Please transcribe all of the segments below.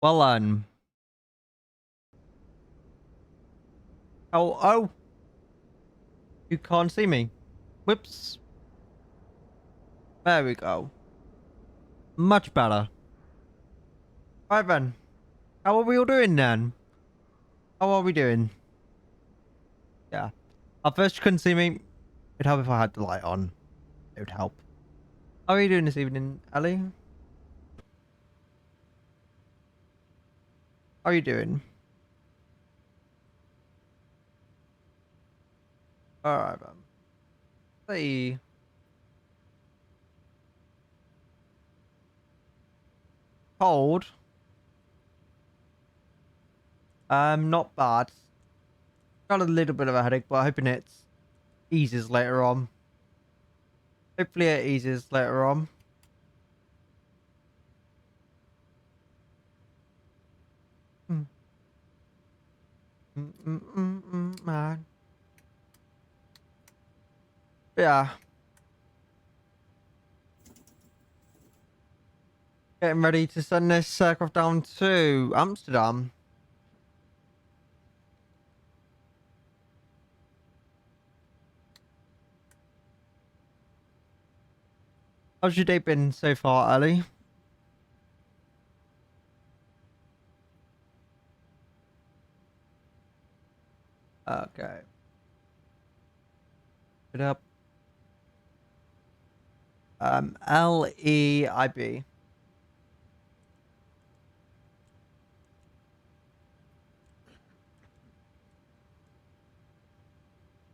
Well then. Oh, you can't see me. Whoops. There we go. Much better. Right then. How are we all doing then? How are we doing? Yeah. At first you couldn't see me. It'd help if I had the light on. It would help. How are you doing this evening, Ellie? How are you doing? Alright then. See. Cold. Not bad. Got a little bit of a headache, but I'm hoping it eases later on. Hopefully it eases later on. Man. Yeah. Getting ready to send this aircraft down to Amsterdam. How's your day been so far, Ellie? Okay. Put up. LEIB.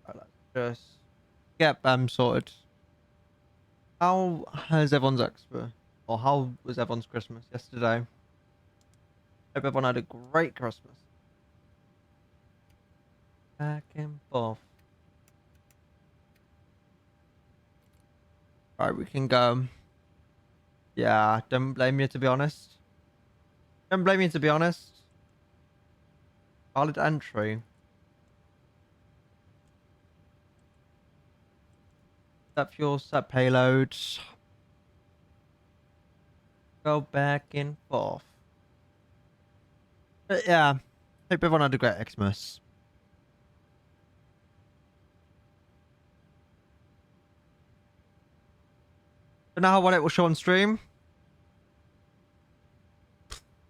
Right, let's just get them sorted. How has everyone's expo? Or how was everyone's Christmas yesterday? Hope everyone had a great Christmas. Back and forth. Right, we can go. Yeah, don't blame me to be honest. Don't blame me to be honest. Valid entry. Set fuel, set payload. Go back and forth. But yeah, hope everyone had a great Xmas. Don't know how well it will show on stream.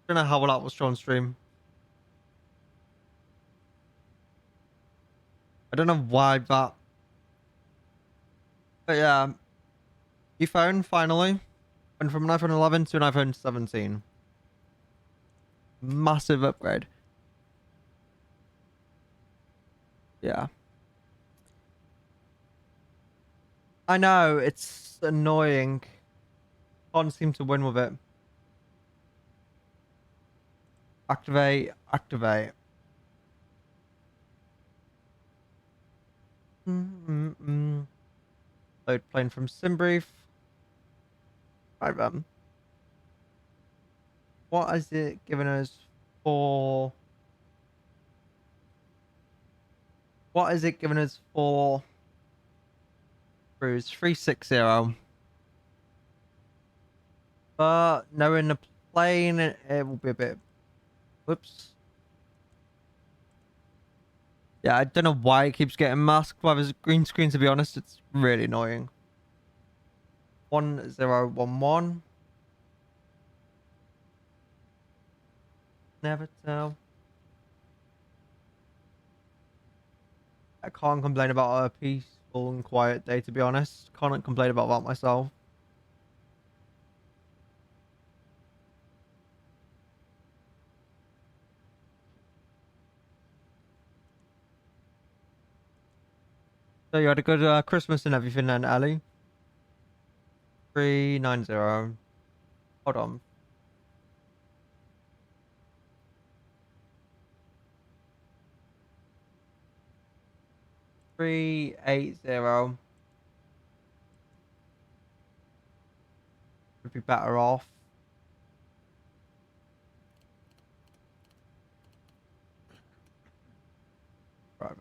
Don't know how well that will show on stream. I don't know why that. But yeah, your phone finally went from an iPhone 11 to an iPhone 17. Massive upgrade. Yeah. I know, it's annoying. Can't seem to win with it. Activate, activate. Load plane from Simbrief. Right then. What is it giving us for... What is it giving us for cruise? 360. But knowing the plane, it will be a bit... Whoops. Yeah, I don't know why it keeps getting masked by this green screen, to be honest. It's really annoying. 1011. Never tell. I can't complain about a peaceful and quiet day, to be honest. Can't complain about that myself. So you had a good Christmas and everything then, Ali? 390. Hold on. $380. Would be better off. Right,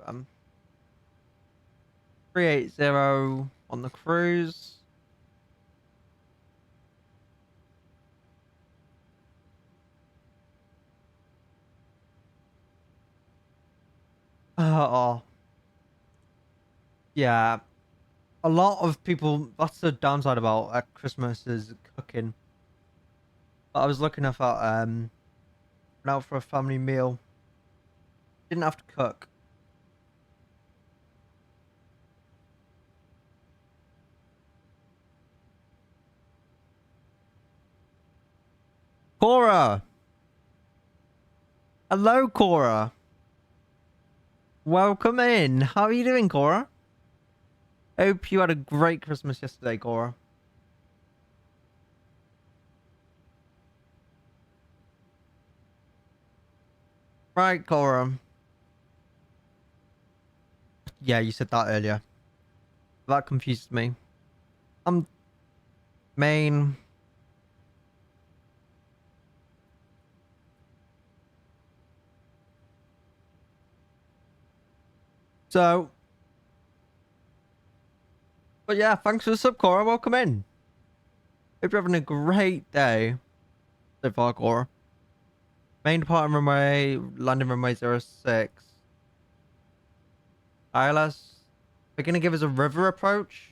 380 on the cruise. Oh, yeah. A lot of people, that's the downside about Christmas is cooking. But I was lucky enough went out for a family meal. Didn't have to cook. Cora! Hello, Cora. Welcome in. How are you doing, Cora? Hope you had a great Christmas yesterday, Cora. Right, Cora. Yeah, you said that earlier. That confused me. Main. So, but yeah, thanks for the sub, Cora. Welcome in. Hope you're having a great day so far, Cora. Main departing runway, landing runway 06. ILS. They're gonna give us a river approach.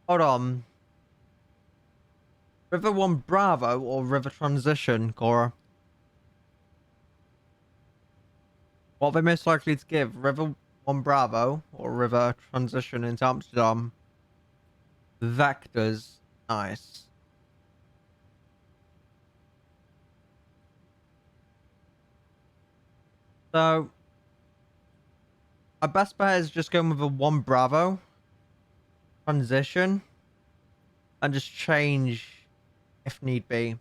Hold on. River 1 Bravo or river transition, Cora? What are they most likely to give? River 1 Bravo or river transition into Amsterdam? Vectors. Nice. So, our best bet is just going with a 1 Bravo transition and just change if need be.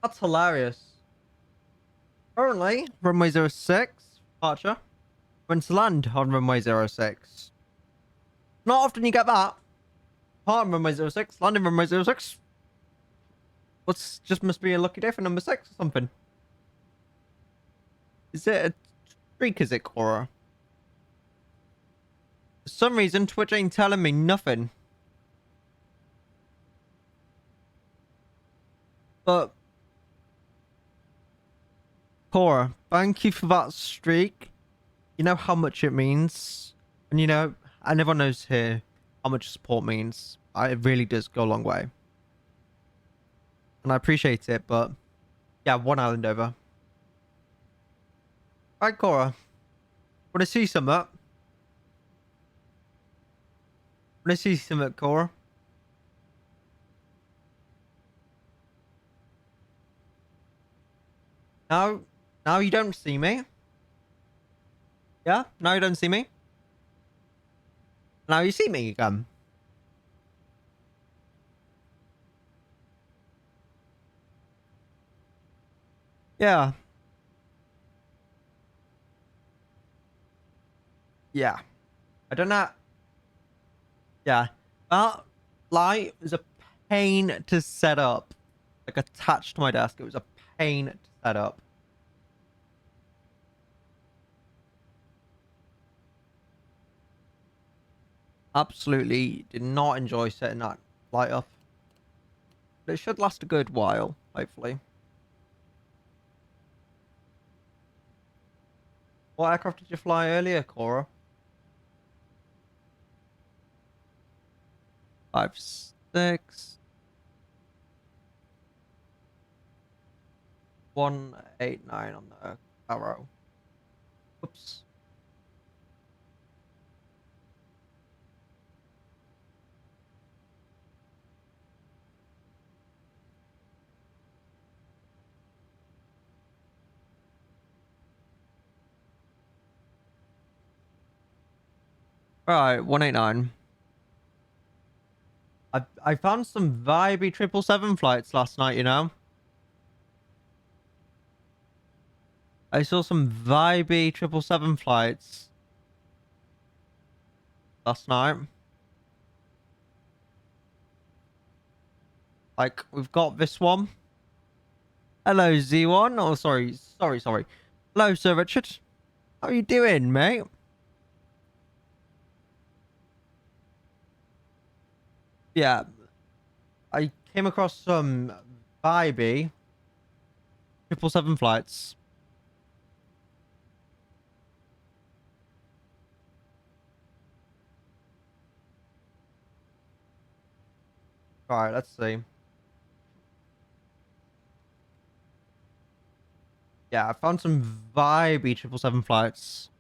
That's hilarious. Currently, runway 06, departure. Went to land on runway 06. Not often you get that. Part on runway 06, landing runway 06. What's just must be a lucky day for number 6 or something. Is it a streak, is it, Cora? For some reason, Twitch ain't telling me nothing. But Cora, thank you for that streak. You know how much it means. And you know, and everyone knows here how much support means. It really does go a long way. And I appreciate it, but yeah, 1 island over. Right, Cora. Wanna see something? Wanna see something, Cora? Now you don't see me. Yeah? Now you don't see me. Now you see me again. Yeah. Yeah. I don't know. Yeah. That light was a pain to set up. Like attached to my desk. It was a pain to set up. Absolutely did not enjoy setting that light up. But it should last a good while, hopefully. What aircraft did you fly earlier, Cora? 56 189 on the arrow. Oops. Right, 189. I found some vibey 777 flights last night, you know? I saw some vibey 777 flights last night. Like, we've got this one. Hello, Z1. Oh, sorry. Hello, Sir Richard. How are you doing, mate? Yeah. I came across some vibey 777 flights. Alright, let's see. Yeah, I found some vibey 777 flights.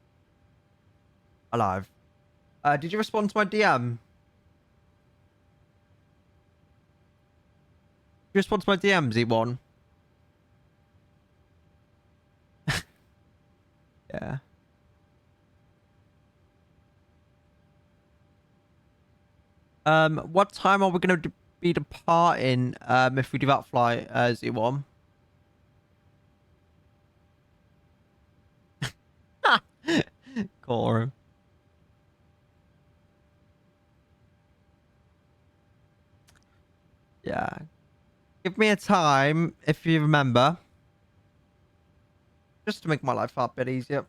Alive. Did you respond to my DM? Did you respond to my DM, Z1? Yeah. What time are we going to be departing, if we do that flight, Z1? Cool. Yeah. Give me a time, if you remember. Just to make my life a bit easier.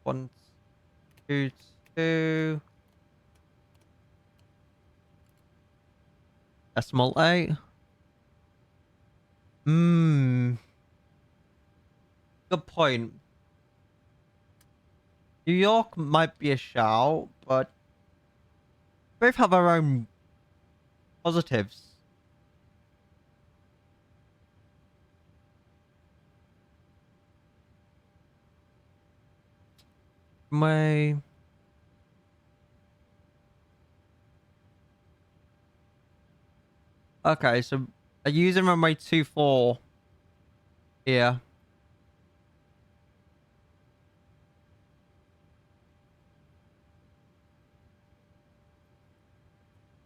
1, 2, 2. Decimal 8. Good point. New York might be a shout, but both have our own positives. Okay, so I'm using runway 24 here.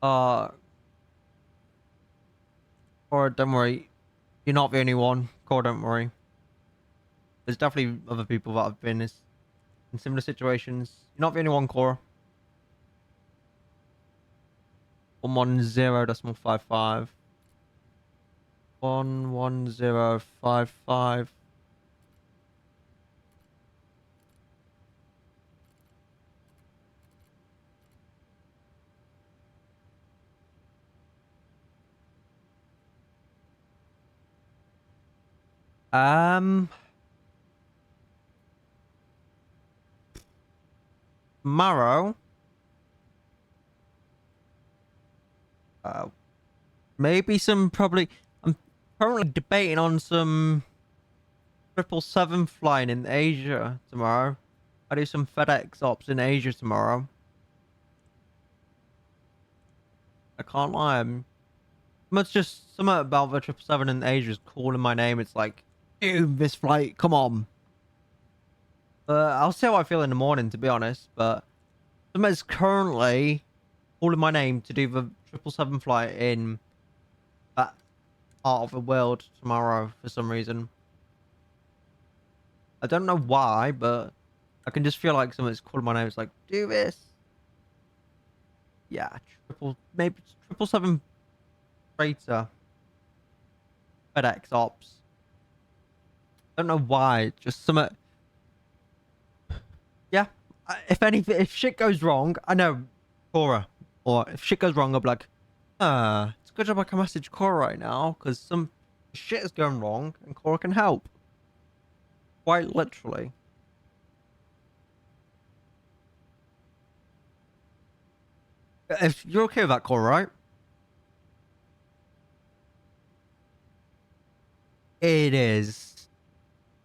Or don't worry, you're not the only one. Core, don't worry. There's definitely other people that have been in similar situations. You're not the only one, Core. 110.55. 11055. Tomorrow. Maybe some probably. I'm currently debating on some 777 flying in Asia tomorrow. I do some FedEx ops in Asia tomorrow. I can't lie. It's just something about the 777 in Asia is calling my name. It's like, dude, this flight, come on. I'll see how I feel in the morning, to be honest. But something's currently calling my name to do the 777 flight in that part of the world tomorrow for some reason. I don't know why, but I can just feel like something's calling my name. It's like, do this. Yeah, maybe 777 freighter. FedEx Ops. Don't know why. Just something. Yeah. If shit goes wrong, I know Cora. Or if shit goes wrong, I'll be like, it's a good job I can message Cora right now because some shit is going wrong and Cora can help. Quite literally. If you're okay with that, Cora, right? It is.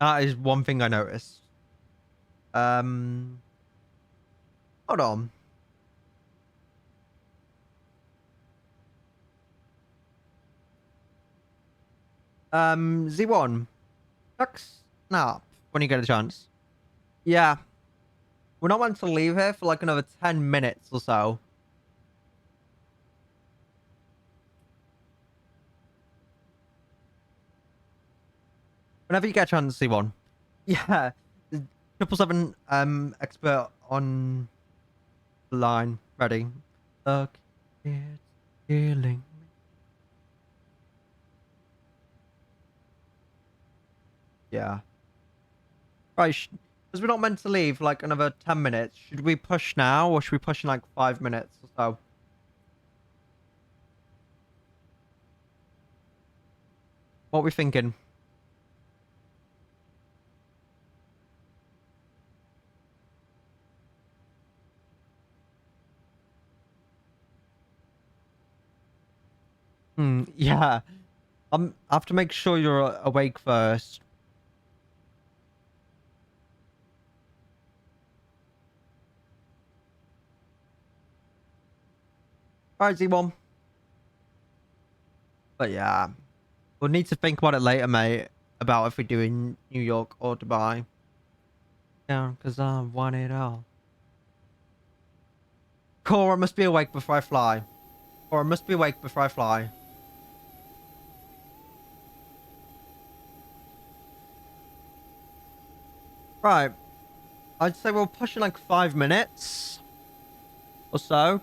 That is one thing I noticed. Hold on. Z1. Check Snap when you get a chance. Yeah. We're not meant to leave here for like another 10 minutes or so. Whenever you get a chance, Z1. Yeah. 777 expert on the line. Ready. Look, it's killing me. Yeah. Right. Because we're not meant to leave for like another 10 minutes. Should we push now or should we push in like 5 minutes or so? What are we thinking? Yeah. I have to make sure you're awake first. Alright, Z1. But yeah. We'll need to think about it later, mate. About if we do in New York or Dubai. Yeah, because I want it all. Cora must be awake before I fly. Cora must be awake before I fly. Right. I'd say we'll push in like 5 minutes or so.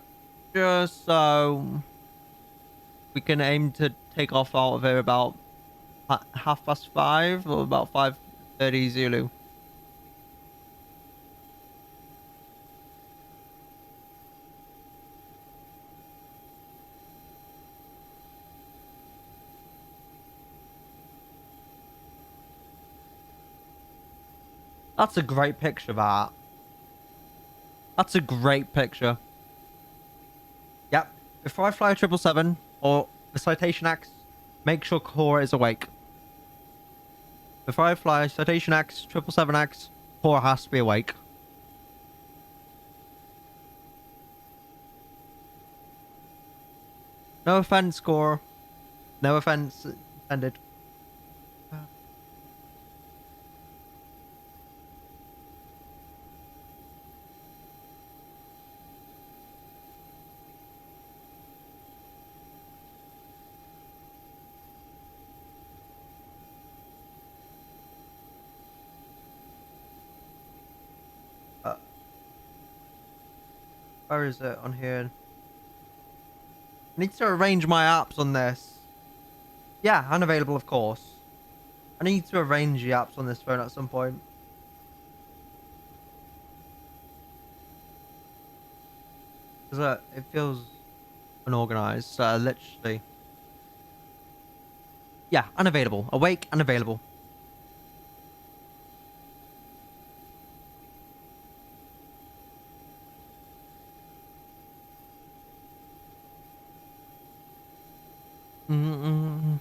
Just so we can aim to take off out of here about 5:30 or about 5:30 Zulu. That's a great picture, that. That's a great picture. Yep. Before I fly a 777 or the Citation X, make sure Cora is awake. Before I fly Citation X, 777X, Cora has to be awake. No offense, Cora. No offense intended. 'Cause where is it on here? I need to arrange my apps on this. Yeah, unavailable, of course. I need to arrange the apps on this phone at some point. Because it feels unorganized. So literally. Yeah, unavailable. Awake, unavailable. Mm-mm.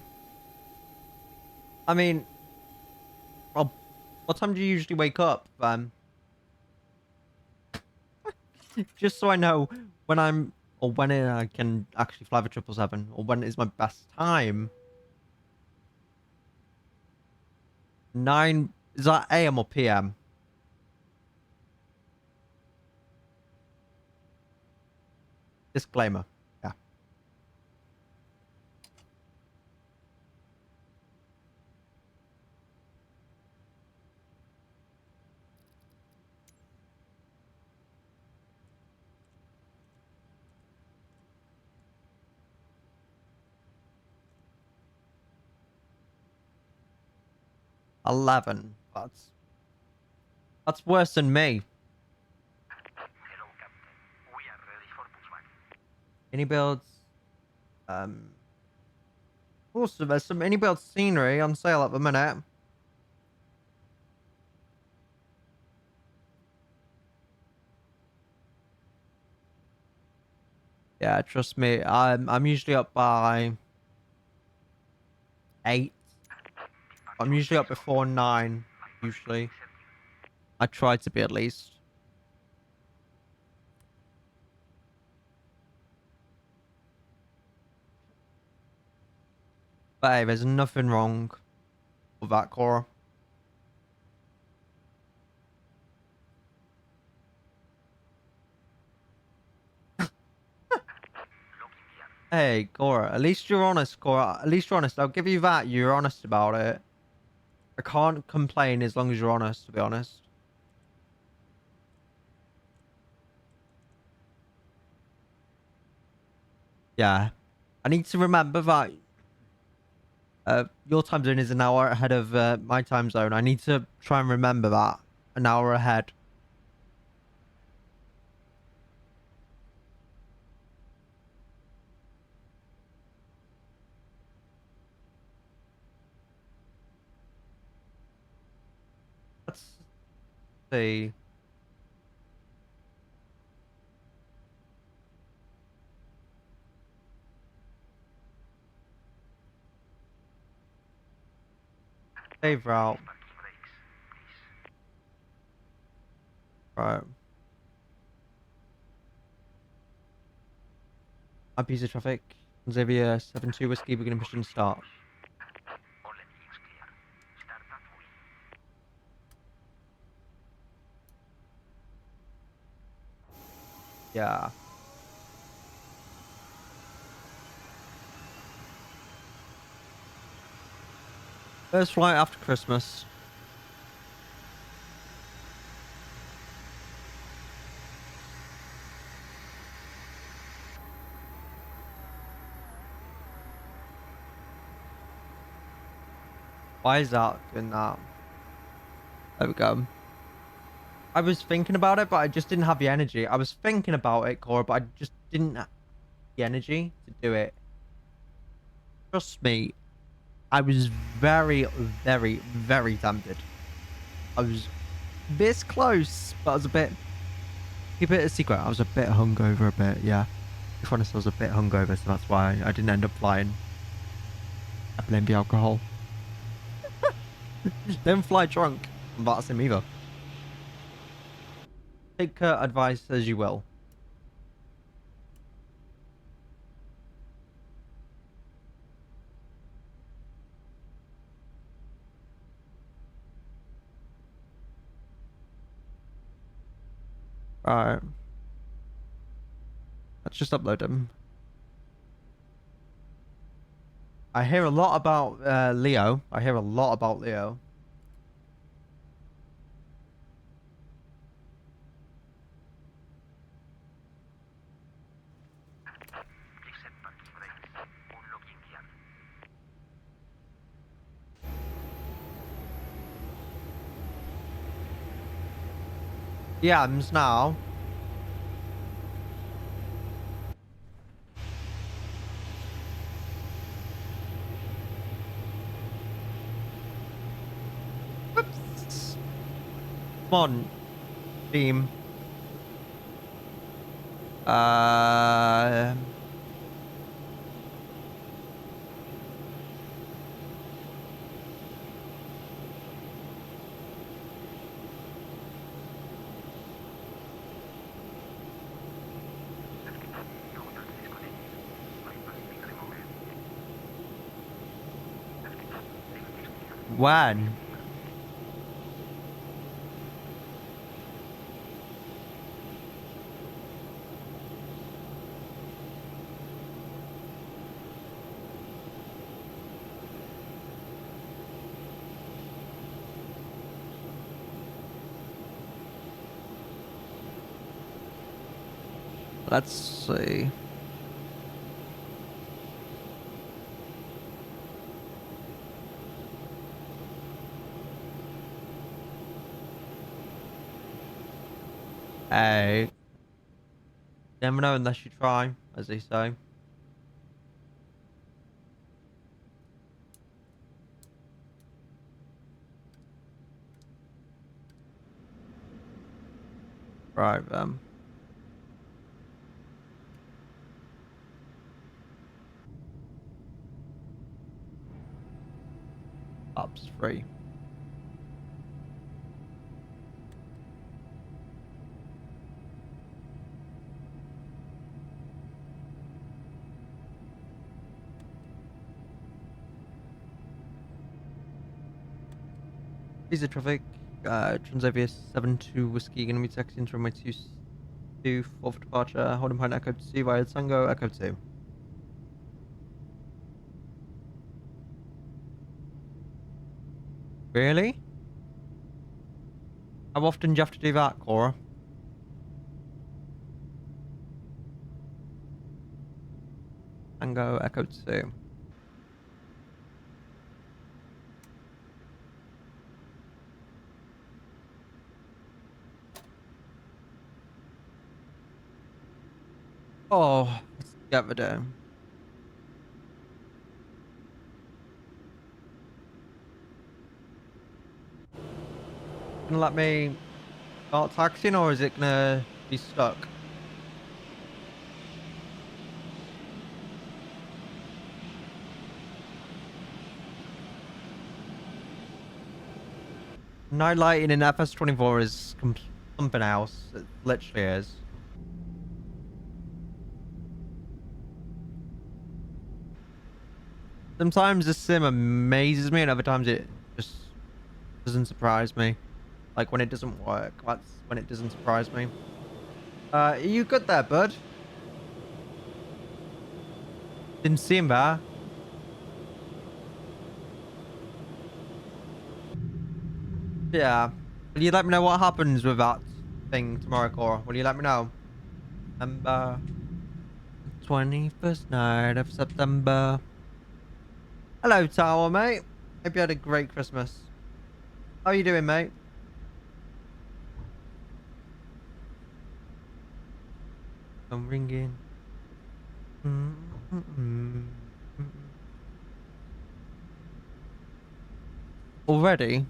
I mean, well, what time do you usually wake up? Just so I know when I'm, or when I can actually fly the 777, or when is my best time. 9, is that AM or PM? Disclaimer. Yeah. 11. That's worse than me. Any builds? Also, there's some any build scenery on sale at the minute. Yeah, trust me. I'm usually up by 8. I'm usually up before 9. Usually, I try to be at least. But hey, there's nothing wrong with that, Cora. Hey, Cora. At least you're honest, Cora. At least you're honest. I'll give you that. You're honest about it. I can't complain as long as you're honest, to be honest. Yeah. I need to remember that your time zone is an hour ahead of my time zone. I need to try and remember that. An hour ahead. See. Save route. Right. IBZ traffic. Transavia 72 Whiskey, beginning mission start. Yeah. First flight after Christmas. Why is that doing that? There we go. I was thinking about it, but I just didn't have the energy. I was thinking about it, Cora, but I just didn't have the energy to do it. Trust me, I was very, very, very tempted. I was this close, but I was a bit... Keep it a secret. I was a bit hungover a bit, yeah. If honest, I was a bit hungover, so that's why I didn't end up flying. I blame the alcohol. Don't fly drunk. That's him either. Take advice as you will. Alright. Let's just upload them. I hear a lot about Leo. I hear a lot about Leo. The AMS now. Whoops. Come on, team. Uh... When? Let's see. Hey. Never know unless you try, as they say. Right, then. Ops free. Visa traffic. Transavia 72 Whiskey, gonna be taxiing from my 224 for departure. Holding behind Echo 2 via Tango, Echo 2. Really? How often do you have to do that, Cora? Tango, Echo 2. Oh, let's get the down. Gonna let me start taxiing, or is it gonna be stuck? Night lighting in FS24 is something else. It literally is. Sometimes the sim amazes me, and other times it just doesn't surprise me. Like when it doesn't work, that's when it doesn't surprise me. Are you good there, bud? Didn't see him there. Yeah. Will you let me know what happens with that thing tomorrow, Cora? Will you let me know? 21st night of September. Hello, Tower, mate. Hope you had a great Christmas. How are you doing, mate? I'm ringing. Already?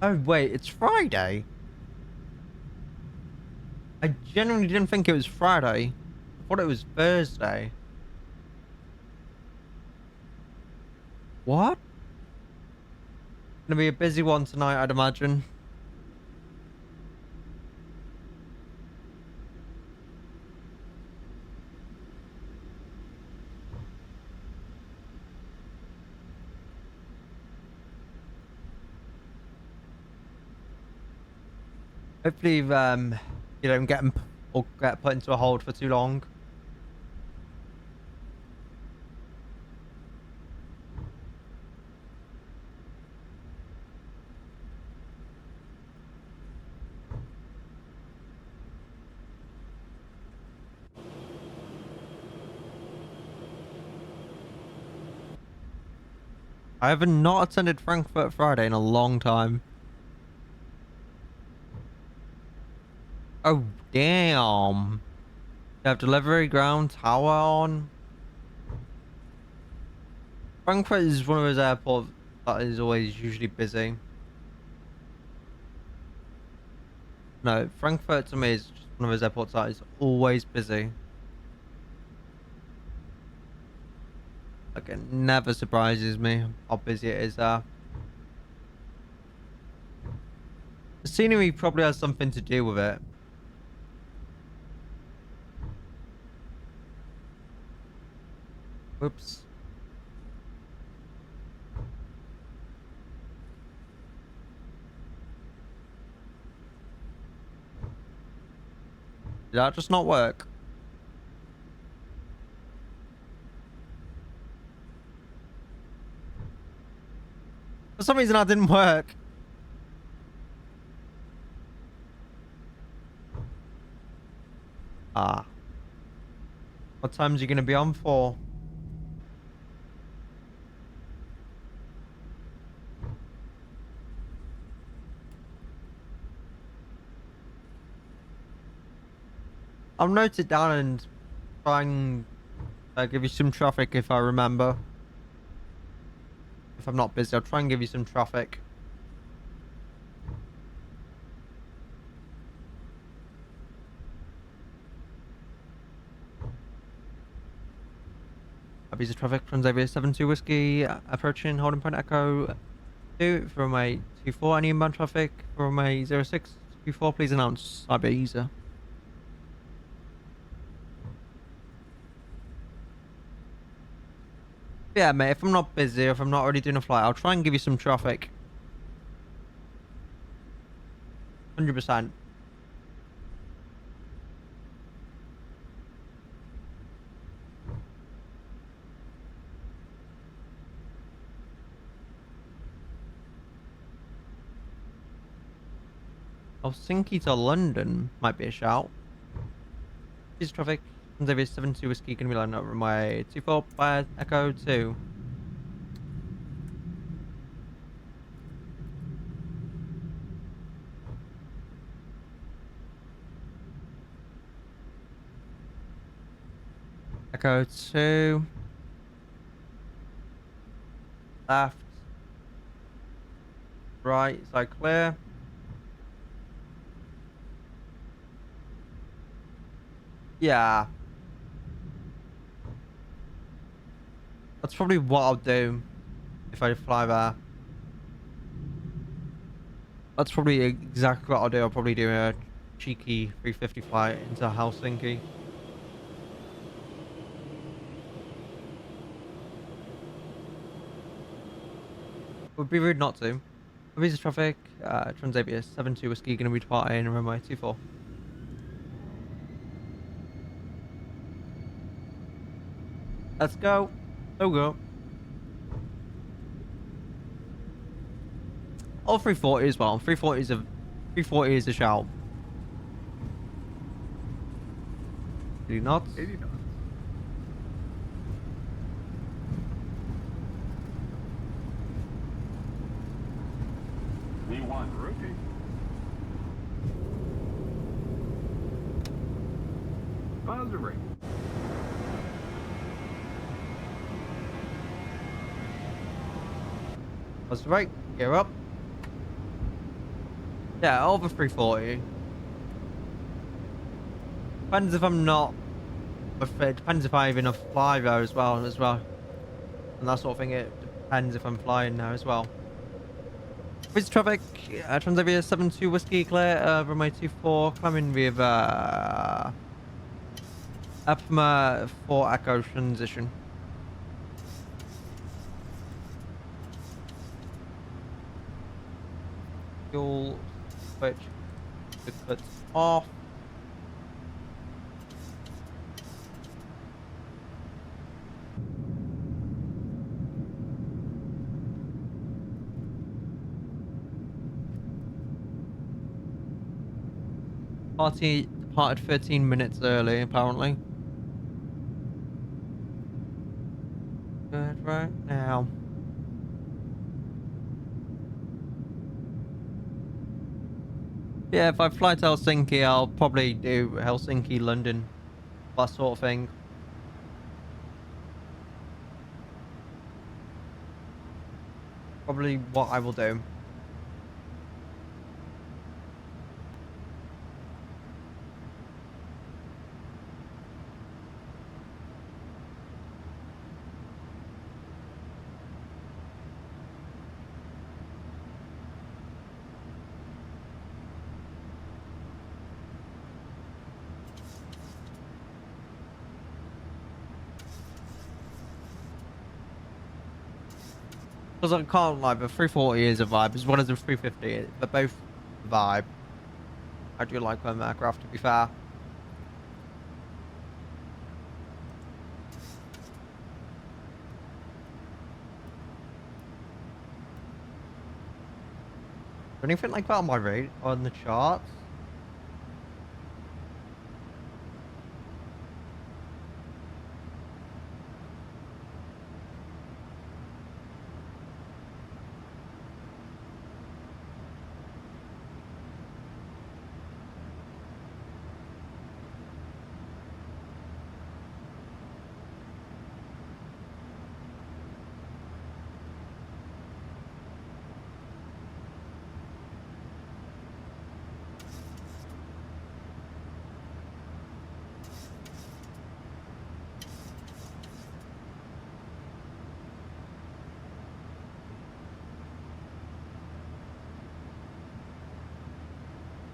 Oh, wait, it's Friday. I genuinely didn't think it was Friday. I thought it was Thursday. What? Gonna be a busy one tonight, I'd imagine. Hopefully, you don't get or get put into a hold for too long. I have not attended Frankfurt Friday in a long time. Oh, damn. You have delivery ground tower on. Frankfurt is one of those airports that is always usually busy. No, Frankfurt to me is just one of those airports that is always busy. Like, it never surprises me how busy it is there. The scenery probably has something to do with it. Whoops. Did that just not work? For some reason that didn't work. Ah. What time's you gonna be on for? I'll note it down and try and give you some traffic if I remember. If I'm not busy, I'll try and give you some traffic. IBZ traffic, Transavia 72 Whiskey, approaching holding point Echo 2 from a 24. Any inbound traffic from a 0624, please announce IBZ. Yeah, mate, if I'm not busy, if I'm not already doing a flight, I'll try and give you some traffic. 100%. Helsinki to London might be a shout. This traffic, Transavia 72 Whiskey, gonna be lining up runway 24 by Echo 2. Echo 2. Left. Right, side clear. Yeah. That's probably what I'll do if I fly there. That's probably exactly what I'll do. I'll probably do a cheeky 350 flight into Helsinki. Would be rude not to. IBZ traffic, Transavia 72 Whiskey going to be departing runway 24. Let's go. Go. Oh, 340 as well. 340 is a shout. 80 knots. 80 knots. V1, rotate. Positive rate. That's right. Gear up. Yeah, over 340. Depends if I'm not. It depends if I have enough fly there as well. And that sort of thing. It depends if I'm flying now as well. With traffic, Transavia 72 Whiskey clear, runway 24, climbing with Apma 4 Echo transition. Fuel switch to cut off. Party departed 13 minutes early, apparently. Good right now. Yeah, if I fly to Helsinki, I'll probably do Helsinki, London, that sort of thing. Probably what I will do. Because I can't lie, the 340 is a vibe, as well as the 350. They're both a vibe. I do like them aircraft, to be fair. Anything like that on my rate on the charts?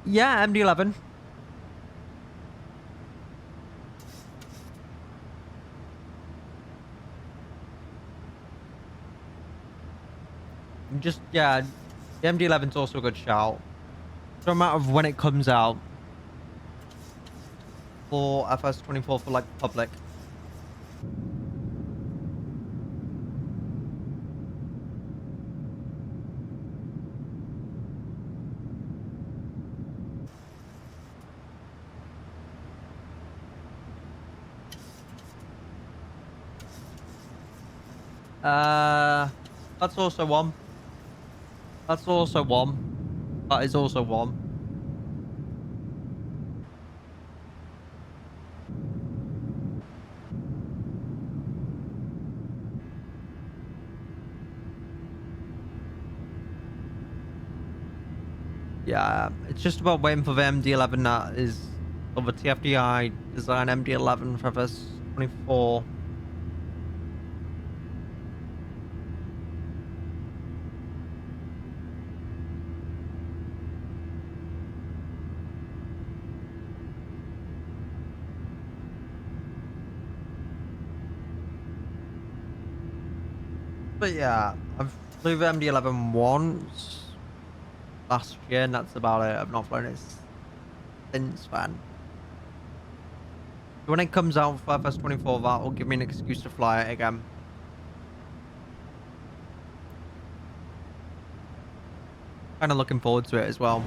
Yeah, MD-11. Just, yeah, the MD-11's also a good shout. No matter of when it comes out. For FS24 for, like, public. That's also one. That's also one. That is also one. Yeah, it's just about waiting for the MD-11 that is Of a TFDI design MD-11 for this 24. But yeah, I've flew the MD-11 once last year, and that's about it. I've not flown it since then. When it comes out for FS24, that will give me an excuse to fly it again. Kind of looking forward to it as well.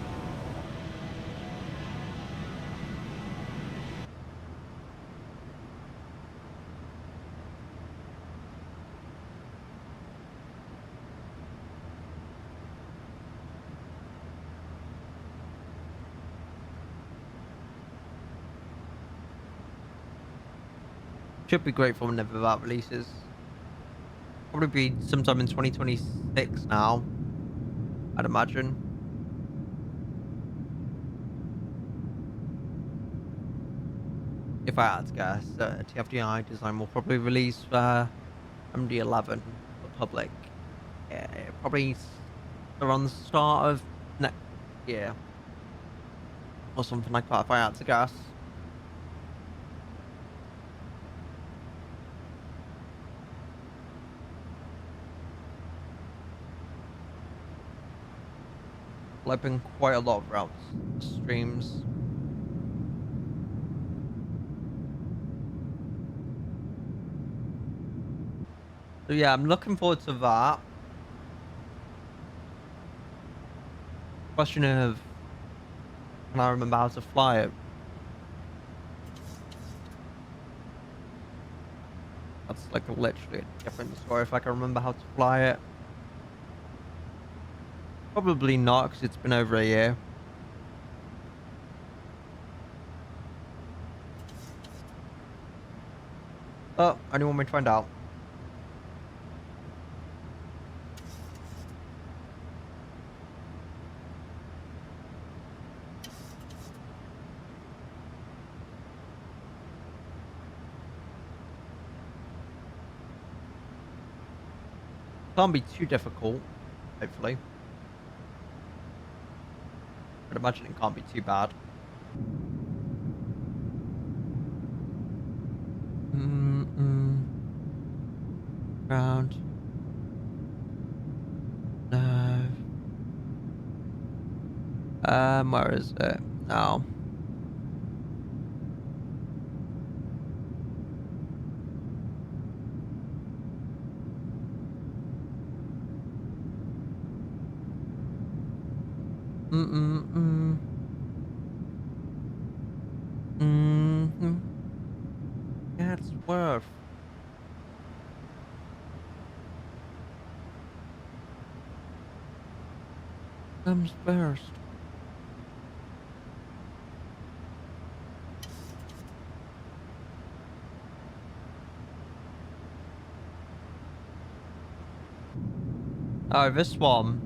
Should be great for whenever that releases. Probably be sometime in 2026 now, I'd imagine. If I had to guess, TFDI design will probably release MD-11 for public. Yeah, probably around the start of next year. Or something like that, if I had to guess. I've been quite a lot of routes streams. So yeah, I'm looking forward to that. Question of, can I remember how to fly it? That's like literally a different story if I can remember how to fly it. Probably not, because it's been over a year. Oh, only want me to find out. Can't be too difficult, hopefully. I'd imagine it can't be too bad. Ground. No. Where is it? No. Yeah, it's worth. Comes first. Oh, this one.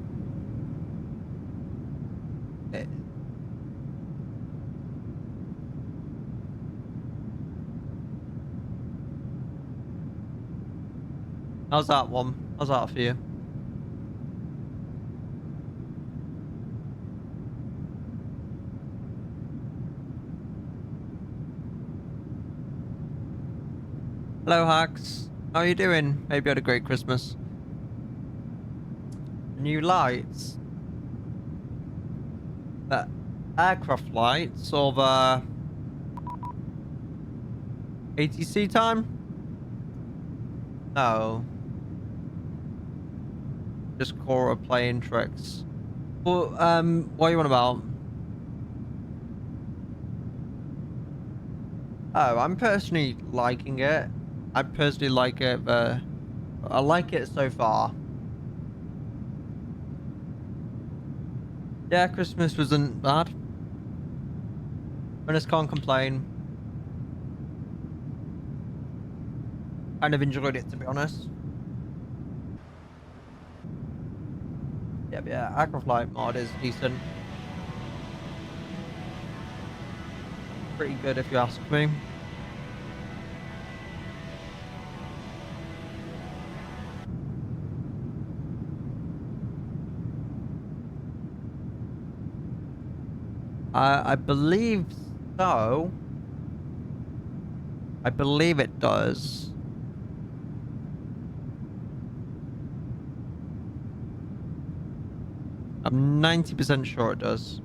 How's that one? How's that for you? Hello, Hacks. How are you doing? Maybe you had a great Christmas. New lights. The aircraft lights or the ATC time? No. Just Cora playing tricks. Well, what are you on about? Oh, I'm personally liking it. I personally like it, but I like it so far. Yeah, Christmas wasn't bad. I just can't complain. Kind of enjoyed it, to be honest. Yeah, aircraft light mod is decent. pretty good if you ask me. I believe so. I believe it does. I'm 90% sure it does.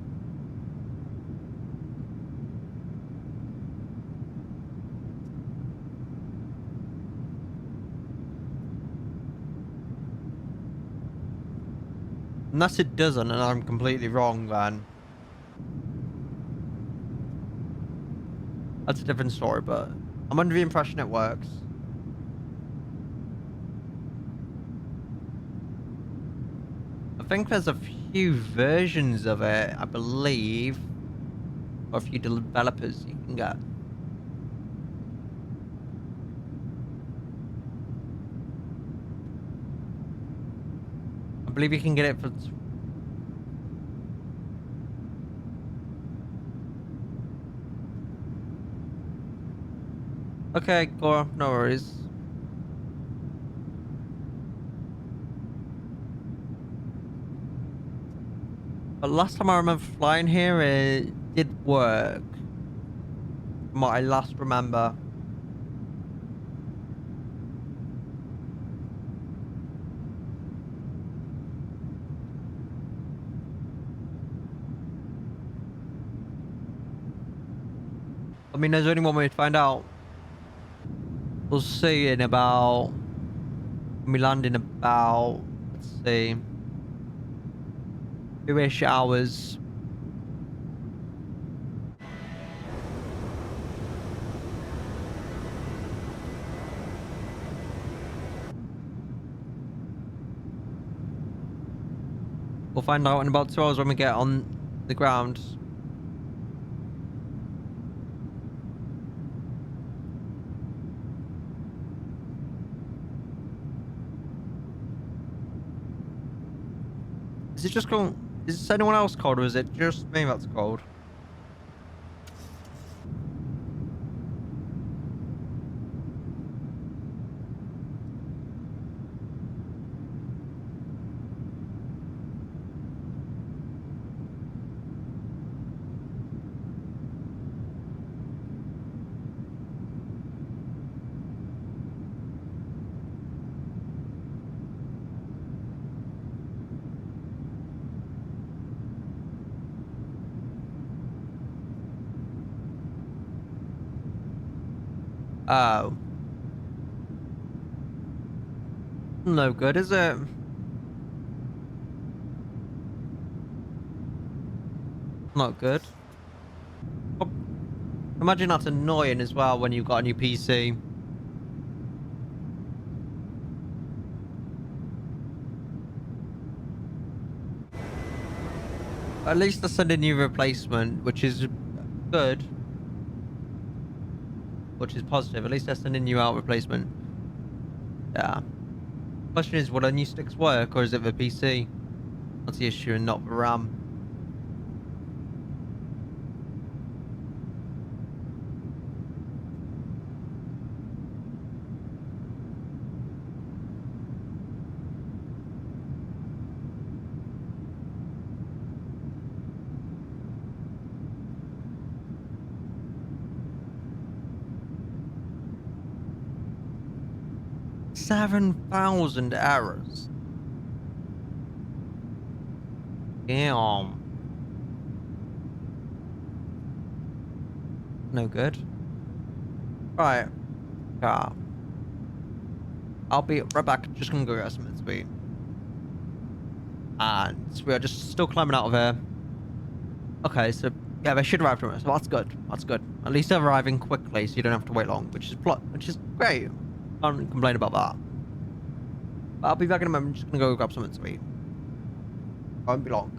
Unless it doesn't and I'm completely wrong, then that's a different story, but I'm under the impression it works. I think there's a few versions of it, I believe, or a few developers you can get. I believe you can get it for... Okay, cool, no worries. But last time I remember flying here, it did work. From what I last remember. I mean, there's only one way to find out. We'll see in about... We land in about... Let's see... 2-ish hours. We'll find out in about 2 hours when we get on the ground. Is it just cold? Is anyone else cold, or is it just me that's cold? Oh. No good, is it? Not good. Oh, imagine that's annoying as well when you've got a new PC. At least they're sending you a replacement, which is good. Which is positive. At least they're sending you out a replacement. Yeah. Question is, will our new sticks work, or is it the PC? That's the issue and not the RAM. $7,000 errors. Damn. No good. Right. Yeah. I'll be right back. Just gonna go get some speed. And we are just still climbing out of here. Okay, so yeah, they should arrive from us. So that's good. That's good. At least they're arriving quickly, so you don't have to wait long, which is great. Can't complain about that. But I'll be back in a moment. I'm just gonna go grab something to eat. Won't be long.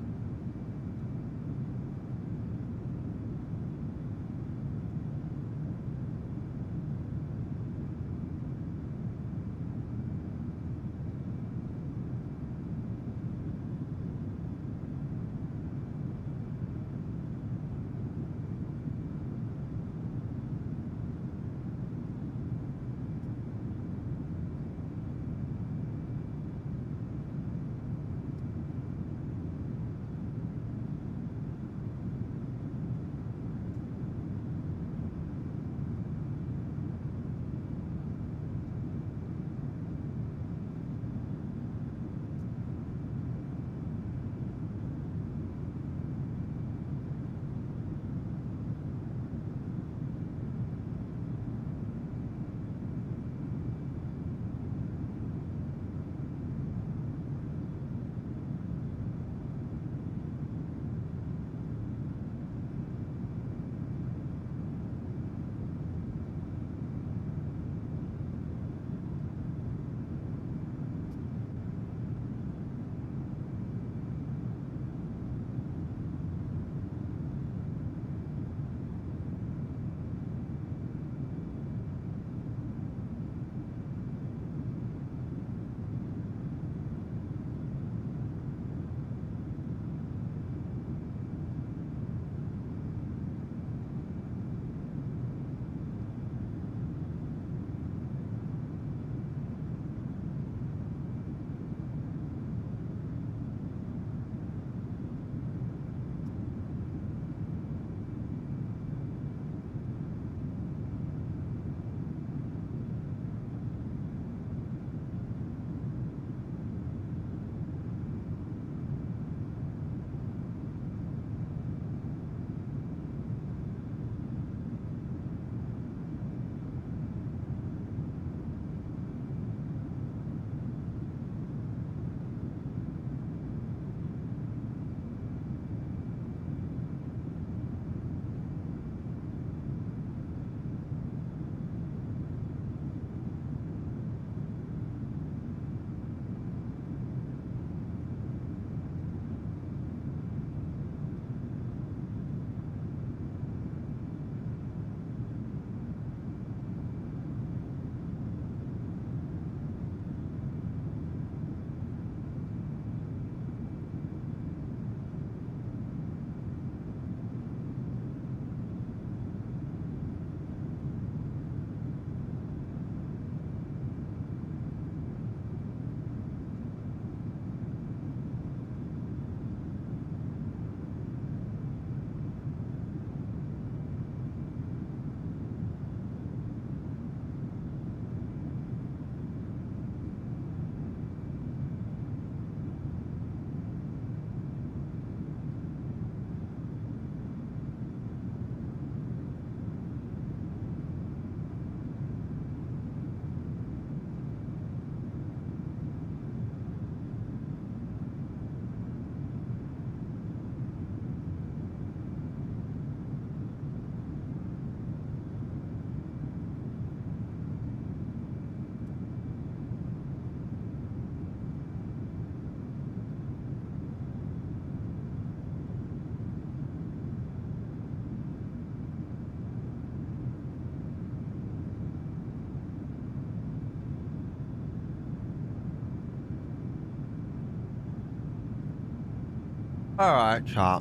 Alright, chat.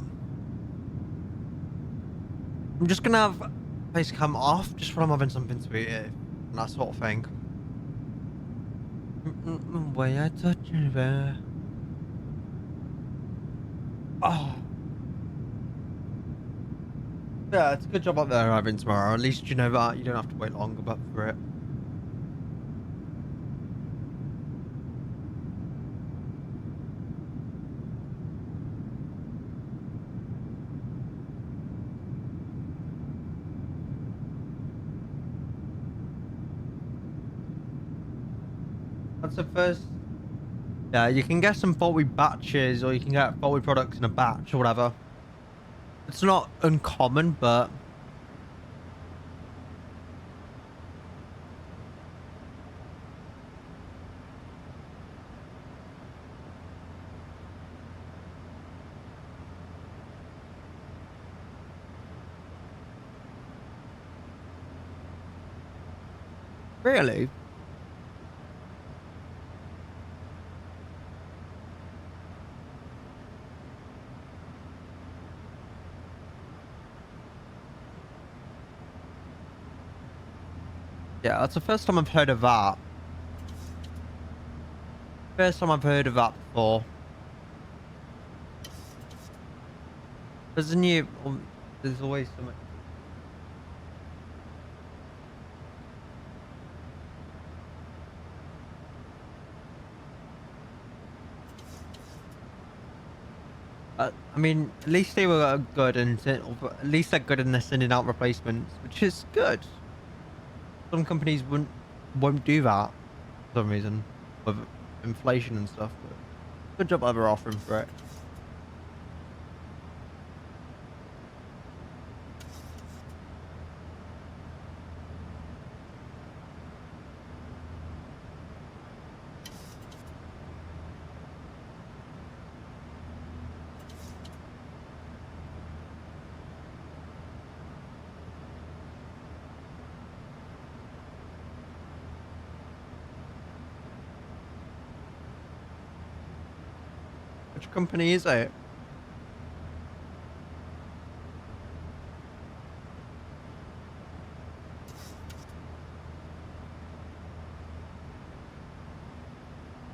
I'm just gonna have face cam off just when I'm having something to eat and that sort of thing. Way I touch you there. Oh. Yeah, it's a good job up there having tomorrow. At least you know that you don't have to wait long about for it. That's the first. Yeah, you can get some faulty batches or you can get faulty products in a batch or whatever. It's not uncommon, but really, yeah, that's the first time I've heard of that. First time I've heard of that before. There's a new. There's always something. I mean, at least they were good and at least they're good in their sending out replacements, which is good. Some companies won't do that for some reason with inflation and stuff. But good job ever offering for it. Which company is it?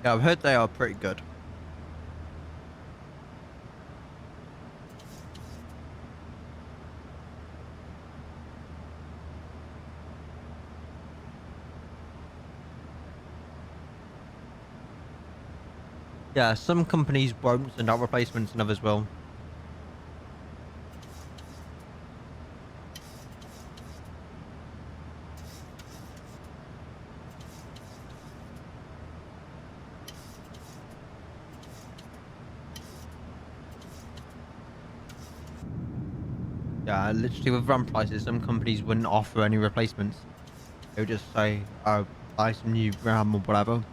Yeah, I've heard they are pretty good. Yeah, some companies won't send out replacements and others will. Yeah, literally with RAM prices, some companies wouldn't offer any replacements. They would just say, "Oh, buy some new RAM or whatever."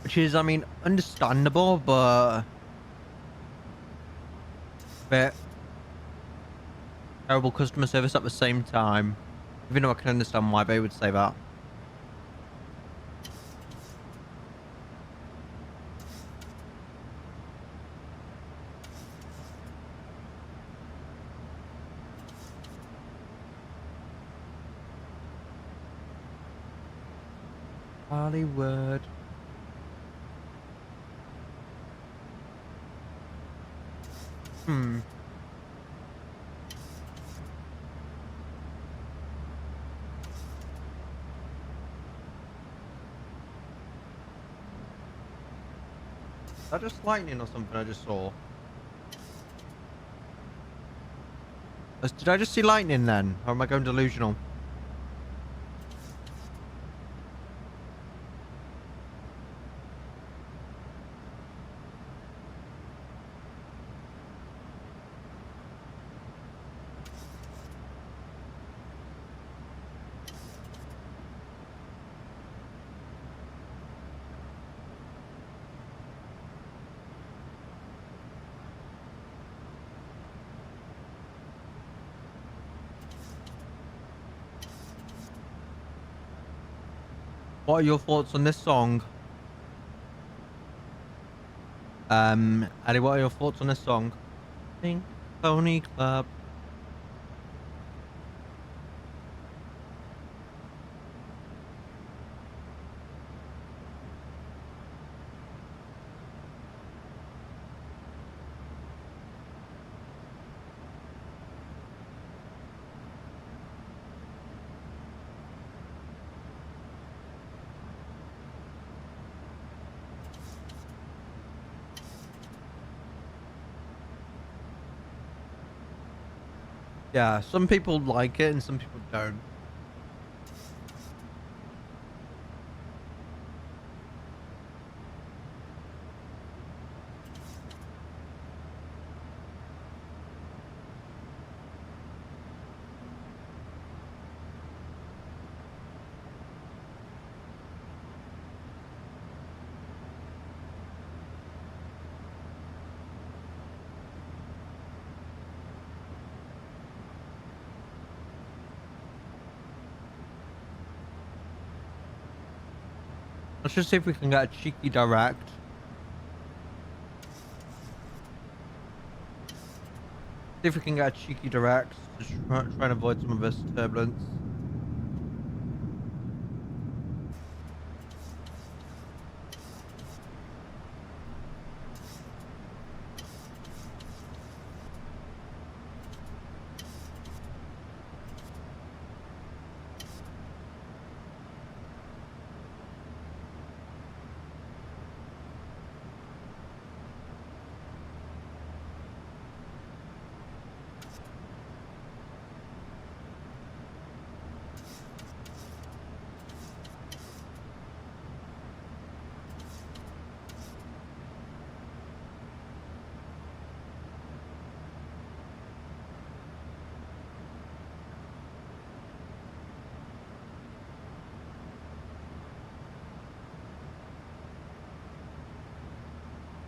Which is, I mean, understandable, but bit terrible customer service at the same time. Even though I can understand why they would say that. Hollywood. Hmm. Is that just lightning or something I just saw? Did I just see lightning then? Or am I going delusional? What are your thoughts on this song? Ali, what are your thoughts on this song? Pink Pony Club. Yeah, some people like it and some people don't. Let's just see if we can get a cheeky direct. See if we can get a cheeky direct. Just try and avoid some of this turbulence.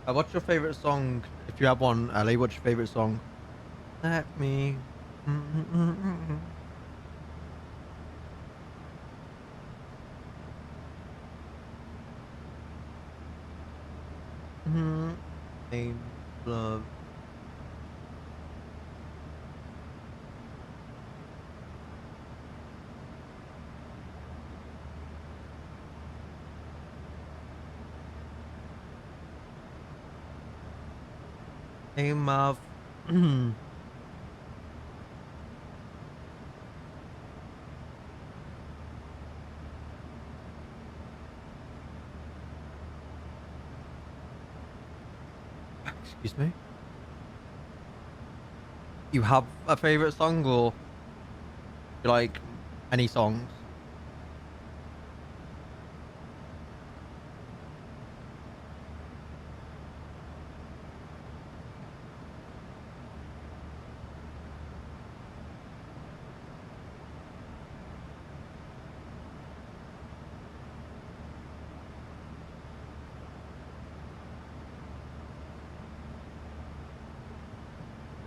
What's your favorite song? If you have one, Ali, what's your favorite song? Let me. Name love. Name of. Excuse me. You have a favorite song, or you like any songs?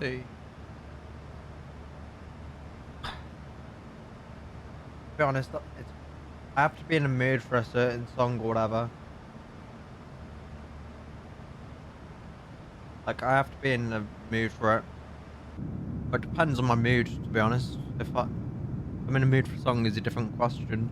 See. To be honest, it's I have to be in a mood for a certain song or whatever. Like I have to be in the mood for it. But it depends on my mood, to be honest. If I'm in a mood for a song is a different question.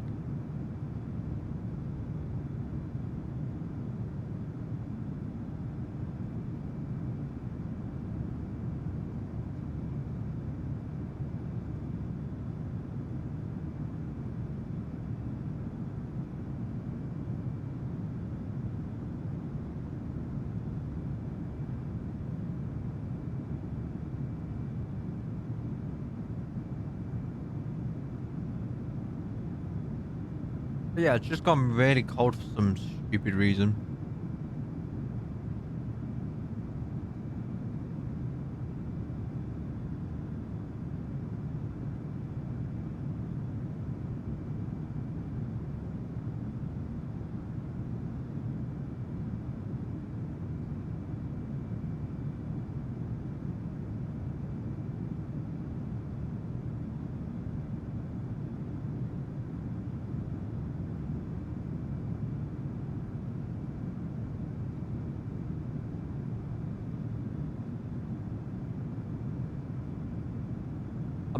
But yeah, it's just gone really cold for some stupid reason.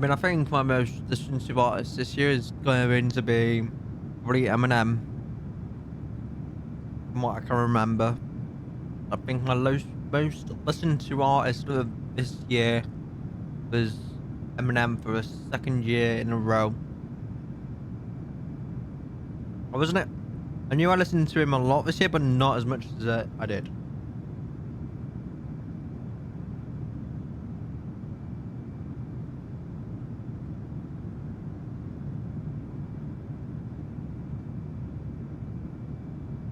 mean, I think my most listened to artist this year is going to be probably Eminem, from what I can remember. I think my most listened to artist of this year was Eminem for a second year in a row. Wasn't it? I knew I listened to him a lot this year, but not as much as I did.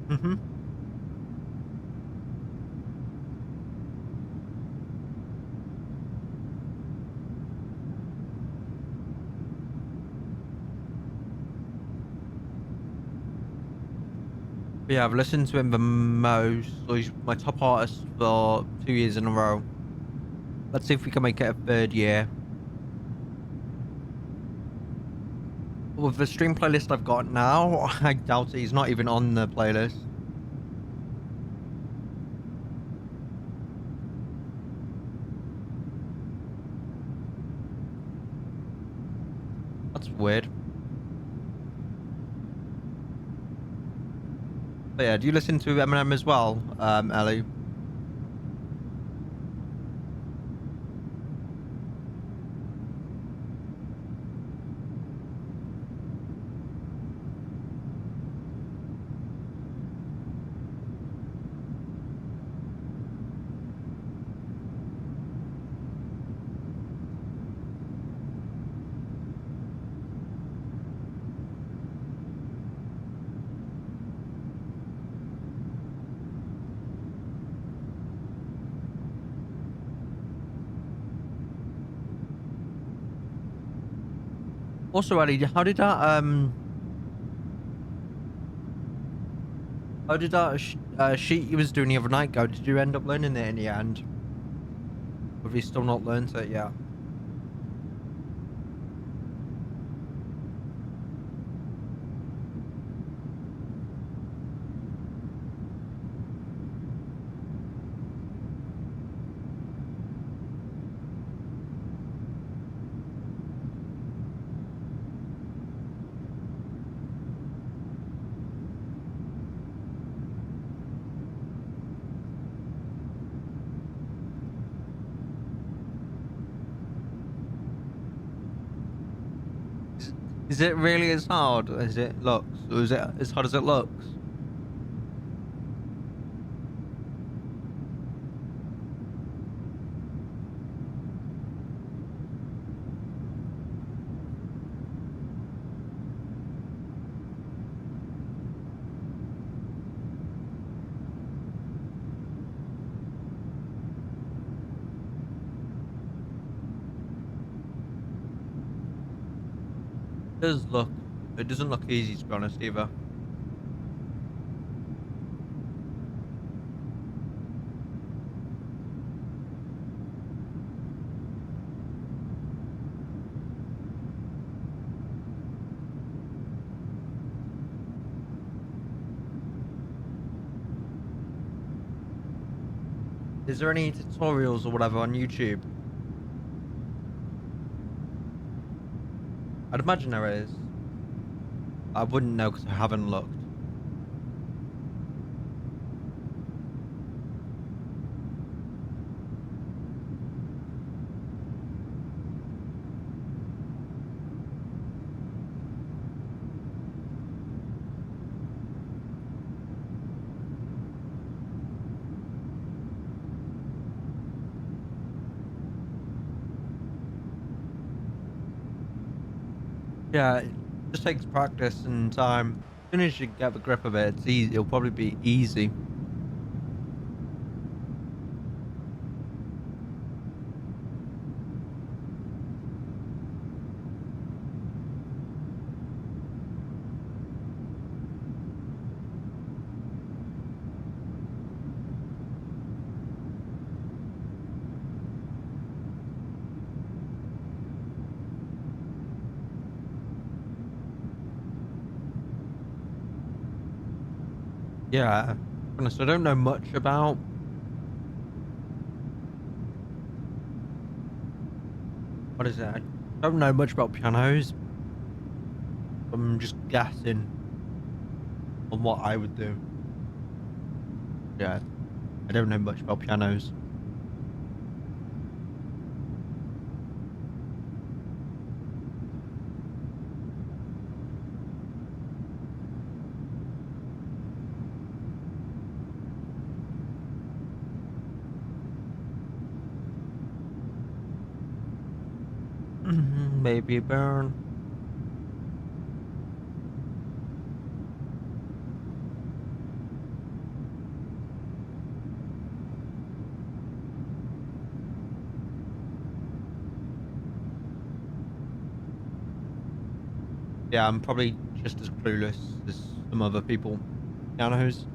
Mm-hmm. But yeah, I've listened to him the most. So he's my top artist for 2 years in a row. Let's see if we can make it a third year. With the stream playlist I've got now, I doubt it. He's not even on the playlist. That's weird. But yeah, do you listen to Eminem as well, Ellie? Also, Ellie, how did that sheet you was doing the other night go? Did you end up learning it in the end? Or have you still not learned it yet? Is it really as hard as it looks? Or is it as hard as it looks? It doesn't look easy, to be honest, either. Is there any tutorials or whatever on YouTube? I'd imagine there is. I wouldn't know because I haven't looked. Yeah, it just takes practice and time. As soon as you get the grip of it, it's easy. It'll probably be easy. Yeah, to be honest, I don't know much about. What is it? Don't know much about pianos. I'm just guessing on what I would do. Yeah, I don't know much about pianos. Maybe a burn. Yeah, I'm probably just as clueless as some other people. Pianos.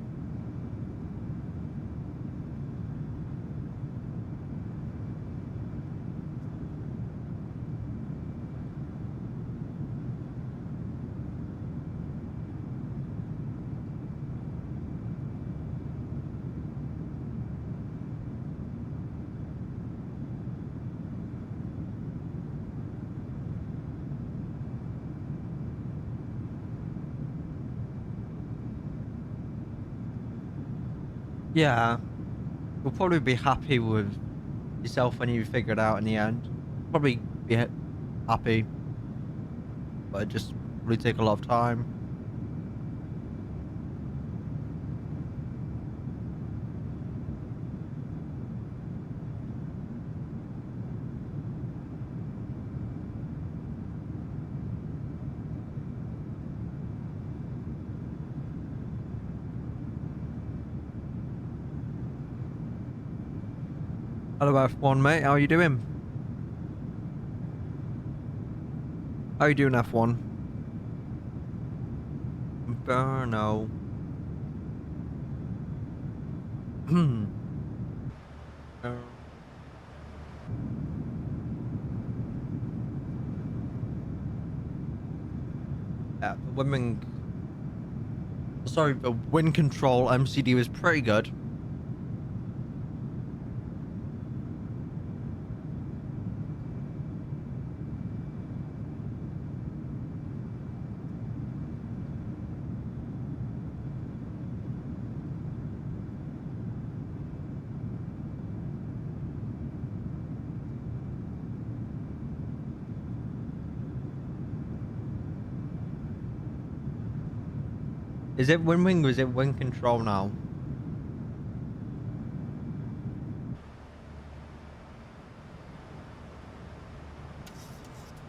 Yeah, you'll probably be happy with yourself when you figure it out in the end. Probably be happy, but it just really take a lot of time. Hello F1 mate, how are you doing? How you doing F1? Burno. Yeah, the women. Sorry, the wind control MCD was pretty good. Is it wind wing or is it wind control now?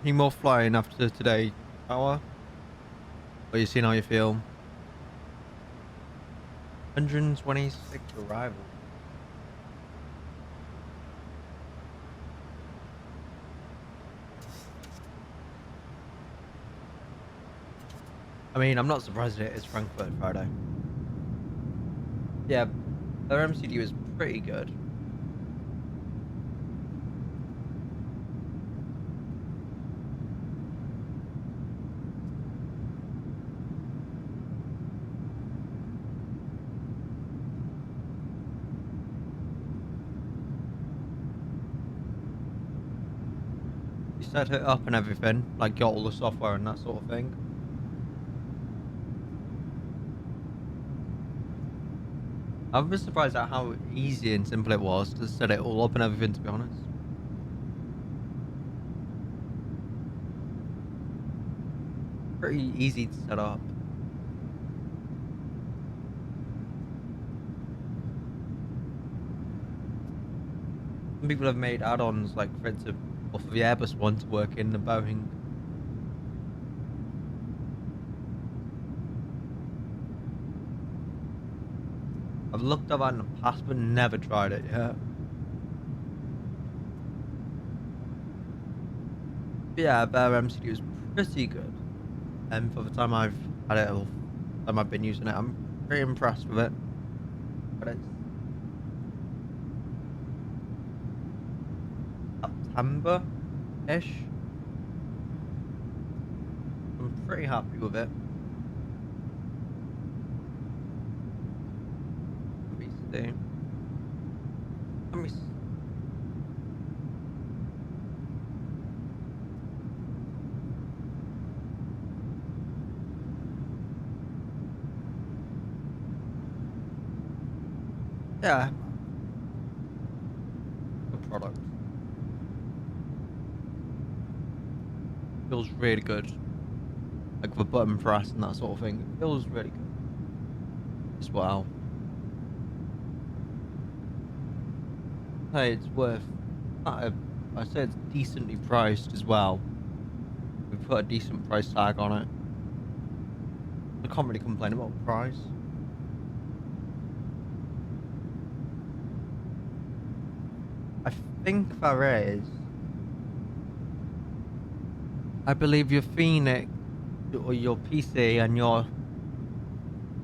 Any more flying after today, hour? Or you seen how you feel? 126 arrival. I mean, I'm not surprised it is Frankfurt Friday. Yeah, their MCD was pretty good. You set it up and everything, like got all the software and that sort of thing. I was surprised at how easy and simple it was to set it all up and everything, to be honest. Pretty easy to set up. Some people have made add-ons, like for it to, or for the Airbus one to work in the Boeing. I've looked at that in the past, but never tried it yet. But yeah, their MCD was pretty good. And for the time I've had it, or time I've been using it, I'm pretty impressed with it. But it's September-ish. I'm pretty happy with it. Let me see. Let me see. Yeah, good product. Feels really good. Like the button press and that sort of thing. It feels really good as well. Hey, it's worth. I say it's decently priced as well. We put a decent price tag on it. I can't really complain about the price. I think there is. I believe your Phoenix or your PC and your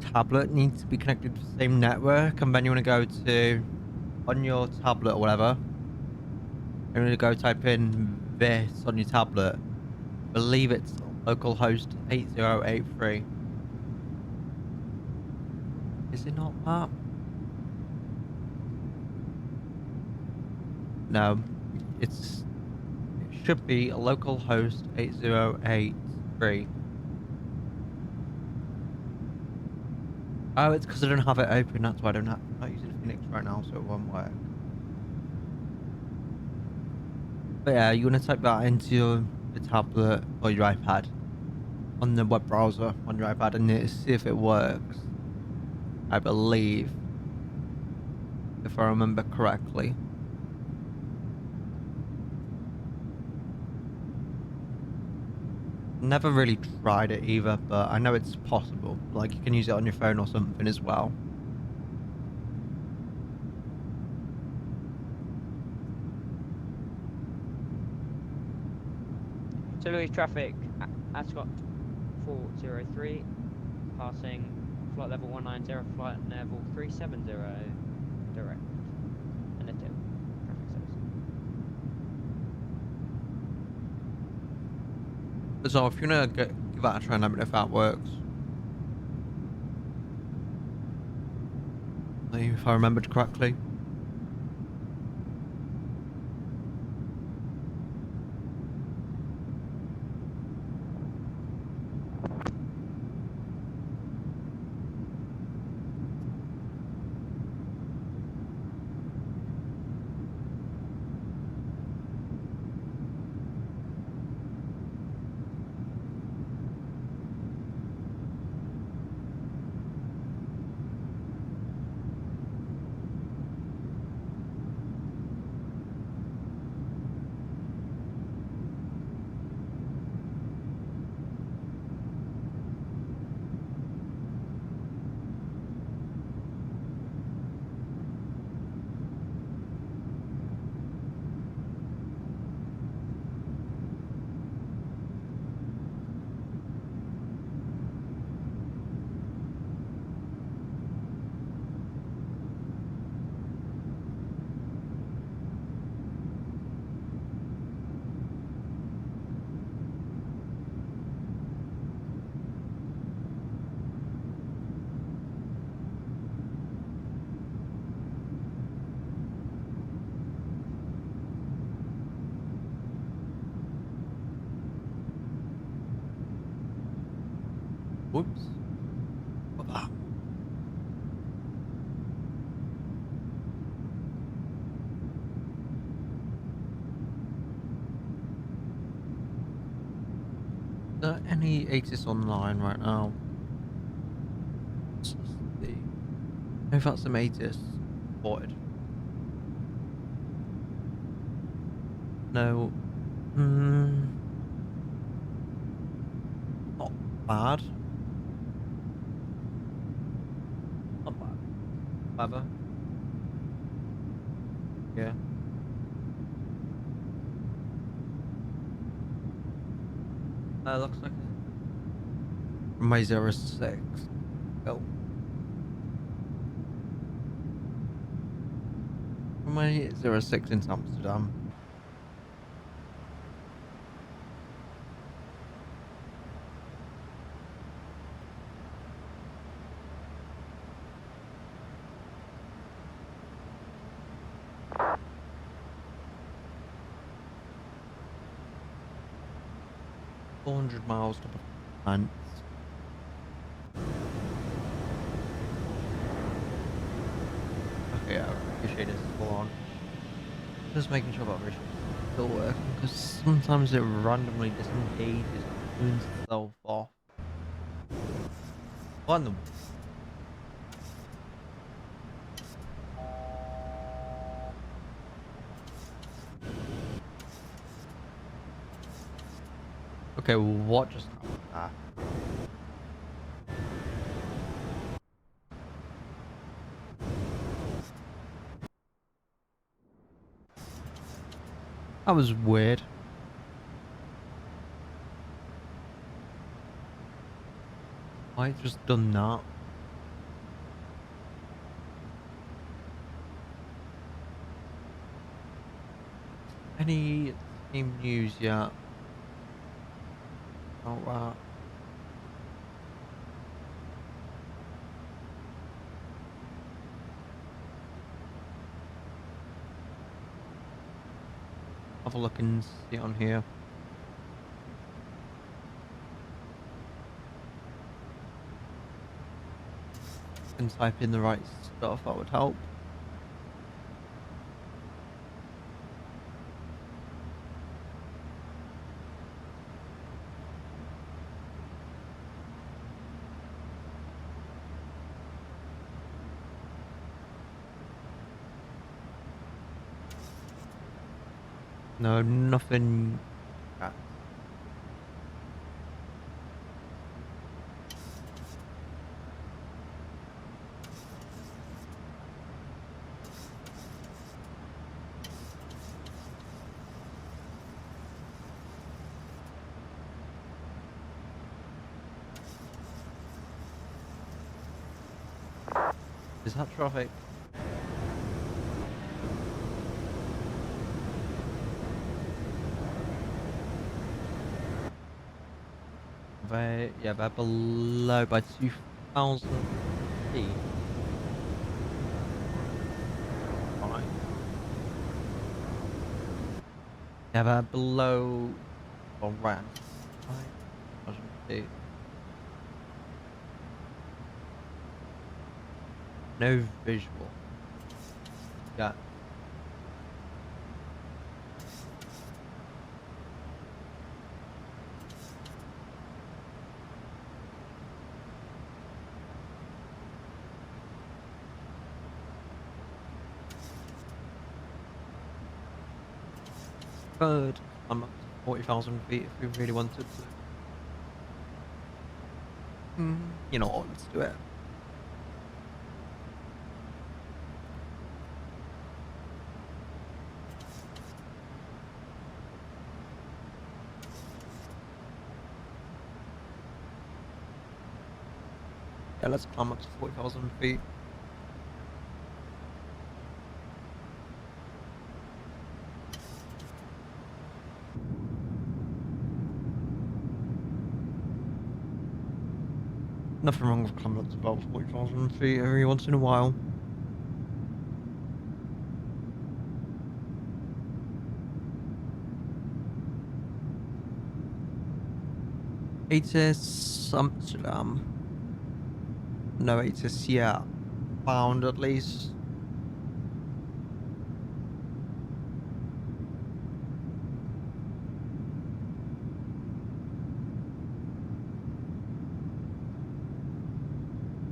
tablet needs to be connected to the same network, and then you want to go to on your tablet or whatever. You want to go type in this on your tablet. Believe it's localhost 8083. Is it not that? No, it should be a localhost 8083. Oh, it's because I don't have it open. That's why I'm not using Phoenix right now, so it won't work. But yeah, you want to type that into your tablet or your iPad on the web browser on your iPad and see if it works. I believe, if I remember correctly. Never really tried it either, but I know it's possible. Like, you can use it on your phone or something as well. So Louis traffic, Ascot 403, passing flight level 190, flight level 370, direct, and a tail, traffic service. So if you want to give that a try and let me know if that works. If I remembered correctly. Whoops. Ah. Are there any ATIS online right now? Let's see. No VATSIM ATIS supported. No. Not bad. Not bad. Clever. Yeah. Looks like my 06. Oh. My 06 in Amsterdam. $400 to France. Yeah, I appreciate it. Full on. Just making sure that ratio is still working because sometimes it randomly disengages and turns itself off. What in the... Okay, what just happened there? That was weird. I just done that. Any team news yet? Oh wow. Have a look and see on here. And type in the right stuff, that would help. No, nothing. Yet. Is that traffic? They're below by 2,000 feet. Alright. Yeah, they're below around 5,000 feet. No visual. Yeah. Third, I'm up to 40,000 feet if we really wanted to. You know what, let's do it. Yeah, let's climb up to 40,000 feet. Nothing wrong with climbing up to about 40,000 feet every once in a while. It is Amsterdam. No, it is, yeah, bound at least.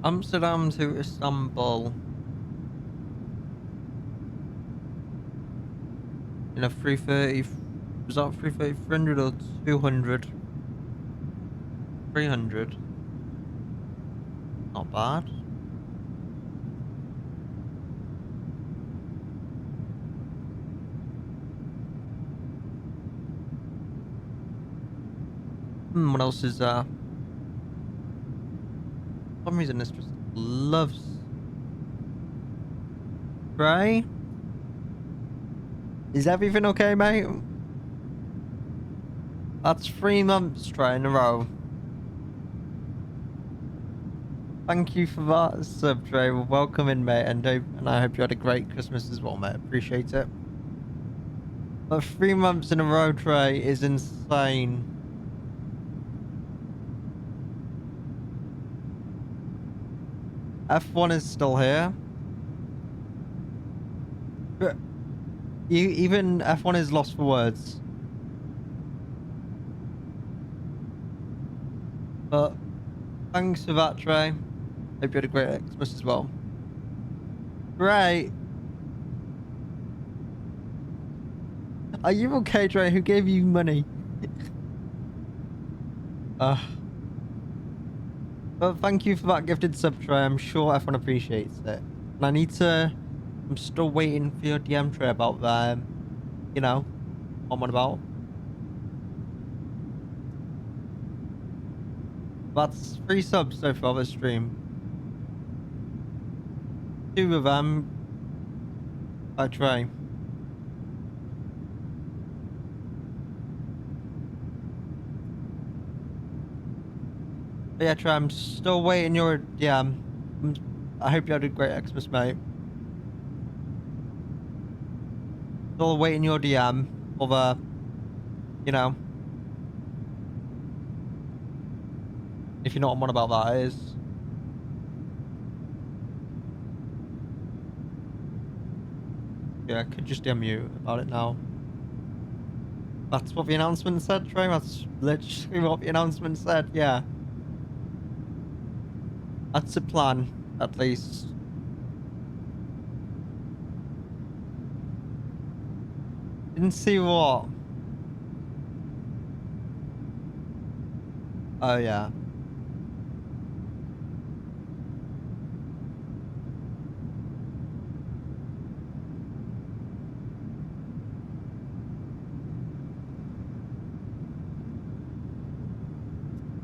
Amsterdam to Istanbul. In a 330, was that 330, 300 or 200? 300. Not bad. What else is there? For some reason this just loves. Right? Is everything okay, mate? That's 3 months Trey in a row. Thank you for that sub, Trey. Welcome in, mate, and I hope you had a great Christmas as well, mate. Appreciate it. But 3 months in a row, Trey, is insane. F1 is still here. But even F1 is lost for words. But thanks for that, Trey. Hope you had a great Xmas as well. Great. Are you okay, Trey? Who gave you money? But thank you for that gifted sub, Trey. I'm sure everyone appreciates it. And I'm still waiting for your DM, Trey, about you know, what I'm on about. That's 3 subs so far this stream. 2 of them are Trey. But yeah, Trey, I'm still waiting your DM. I hope you had a great Xmas, mate. Still waiting your DM for the, you know, if you know what I'm on about, that is. Yeah, I could just DM you about it now. That's what the announcement said, Trey. That's literally what the announcement said, yeah. That's the plan, at least. Didn't see what? Oh, yeah.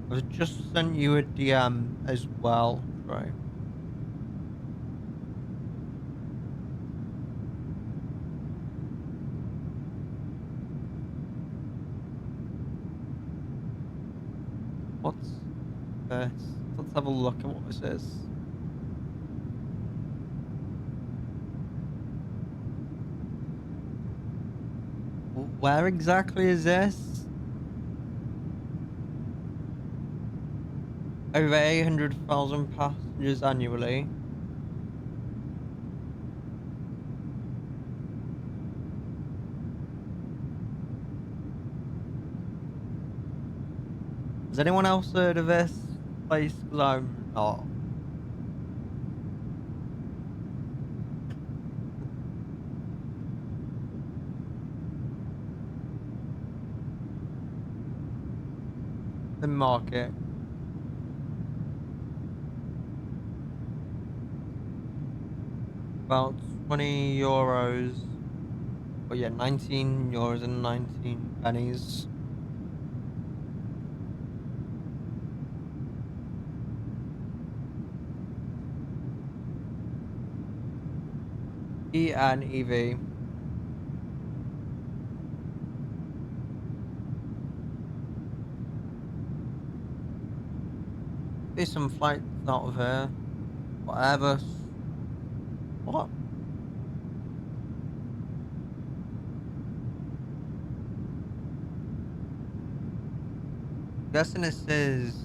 I've just sent you a DM as well, right? What's this? Let's have a look at what this is. Where exactly is this? Over 800,000 passengers annually. Has anyone else heard of this place? 'Cause I'm not. The market. About 20 euros. Oh yeah, 19 euros and 19 pennies. E and EV. There's some flights out of here. Whatever. What? Guessing this is.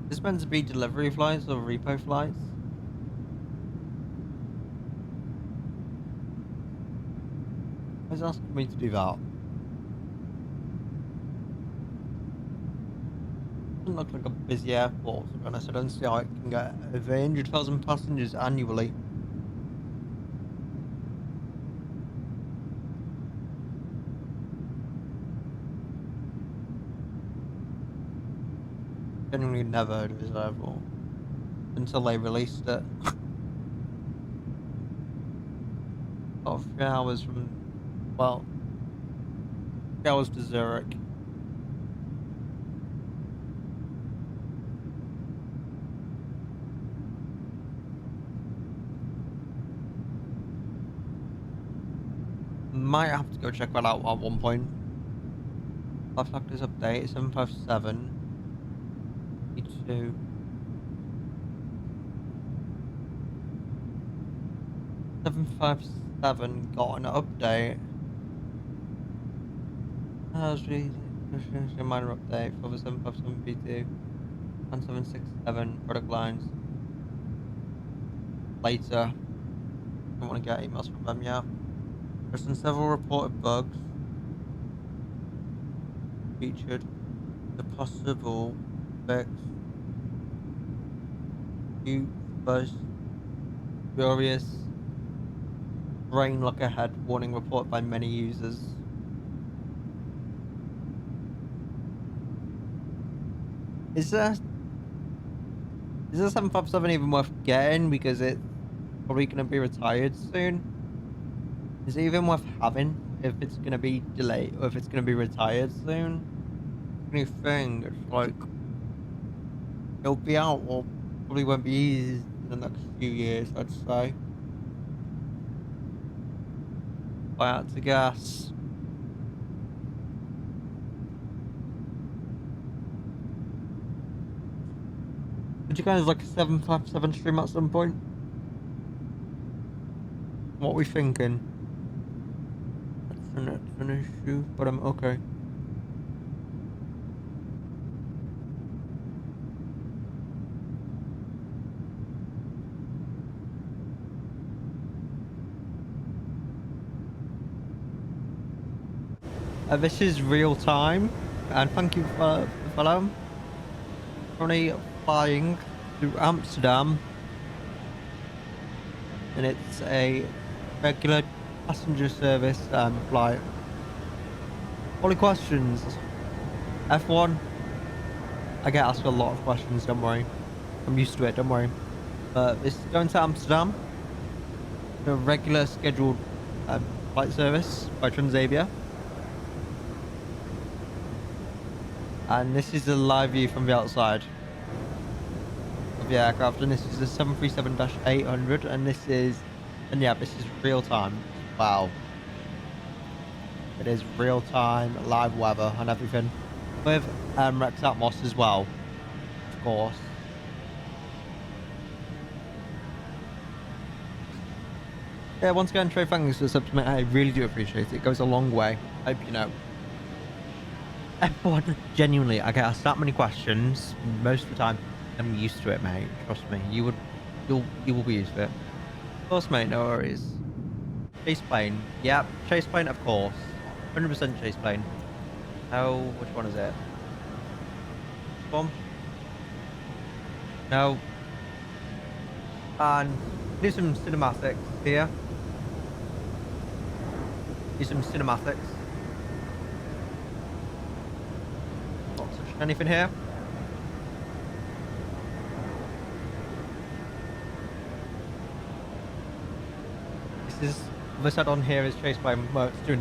This meant to be delivery flights or repo flights. Who's asking me to do that? Doesn't look like a busy airport, to be honest. I don't see how it can get over 100,000 passengers annually. Genuinely never heard of this airport until they released it. About 3 hours from, well, 3 hours to Zurich. Might have to go check that out at one point. Flight factors update 757. 82. 757 got an update. That was really a minor update for the 757 B2. 1767 product lines. Later. Don't want to get emails from them yet. There's been several reported bugs featured. The possible fix. You first furious. Brain look ahead. Warning reported by many users. Is there 757 even worth getting because it's probably going to be retired soon? Is it even worth having if it's going to be delayed or if it's going to be retired soon? New thing, it's like it'll be out or probably won't be used in the next few years, I'd say. Buy out to gas. Would you guys like a 757 stream at some point? What are we thinking? That's an issue, but I'm okay. This is real time, and thank you for the follow. Currently flying to Amsterdam, and it's a regular passenger service flight. All the questions. F1. I get asked a lot of questions, don't worry. I'm used to it, don't worry. But it's going to Amsterdam. A regular scheduled flight service by Transavia. And this is a live view from the outside of the aircraft. And this is a 737-800. And this is real time. Wow. It is real time, live weather and everything. With Rex Atmos as well, of course. Yeah, once again, Trey, thanks for the supplement. I really do appreciate it. It goes a long way. I hope you know. F1, genuinely, I get asked that many questions most of the time. I'm used to it, mate. Trust me. You will be used to it. Of course, mate. No worries. Chase plane. Yep, chase plane, of course. 100% chase plane. Oh, which one is it? This one? No. And do some cinematics here. Do some cinematics. Not touching anything here. This is the set on here is chased by it's doing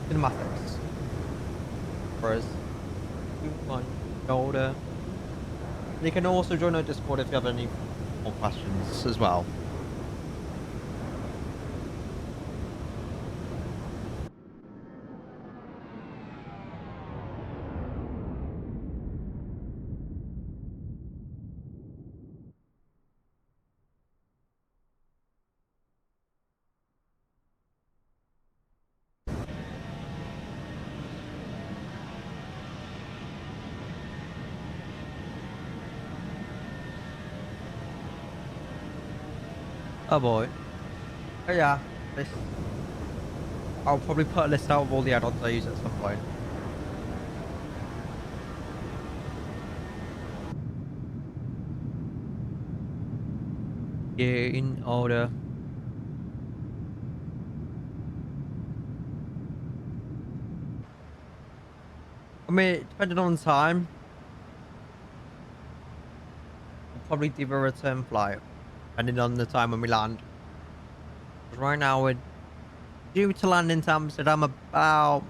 cinematics for us. One shoulder. You can also join our Discord if you have any more questions as well. Oh boy. Oh yeah, this. I'll probably put a list out of all the add-ons I use at some point. Yeah, in order. I mean, depending on time, we'll probably do a return flight, depending on the time when we land. But right now, we're due to land into Amsterdam about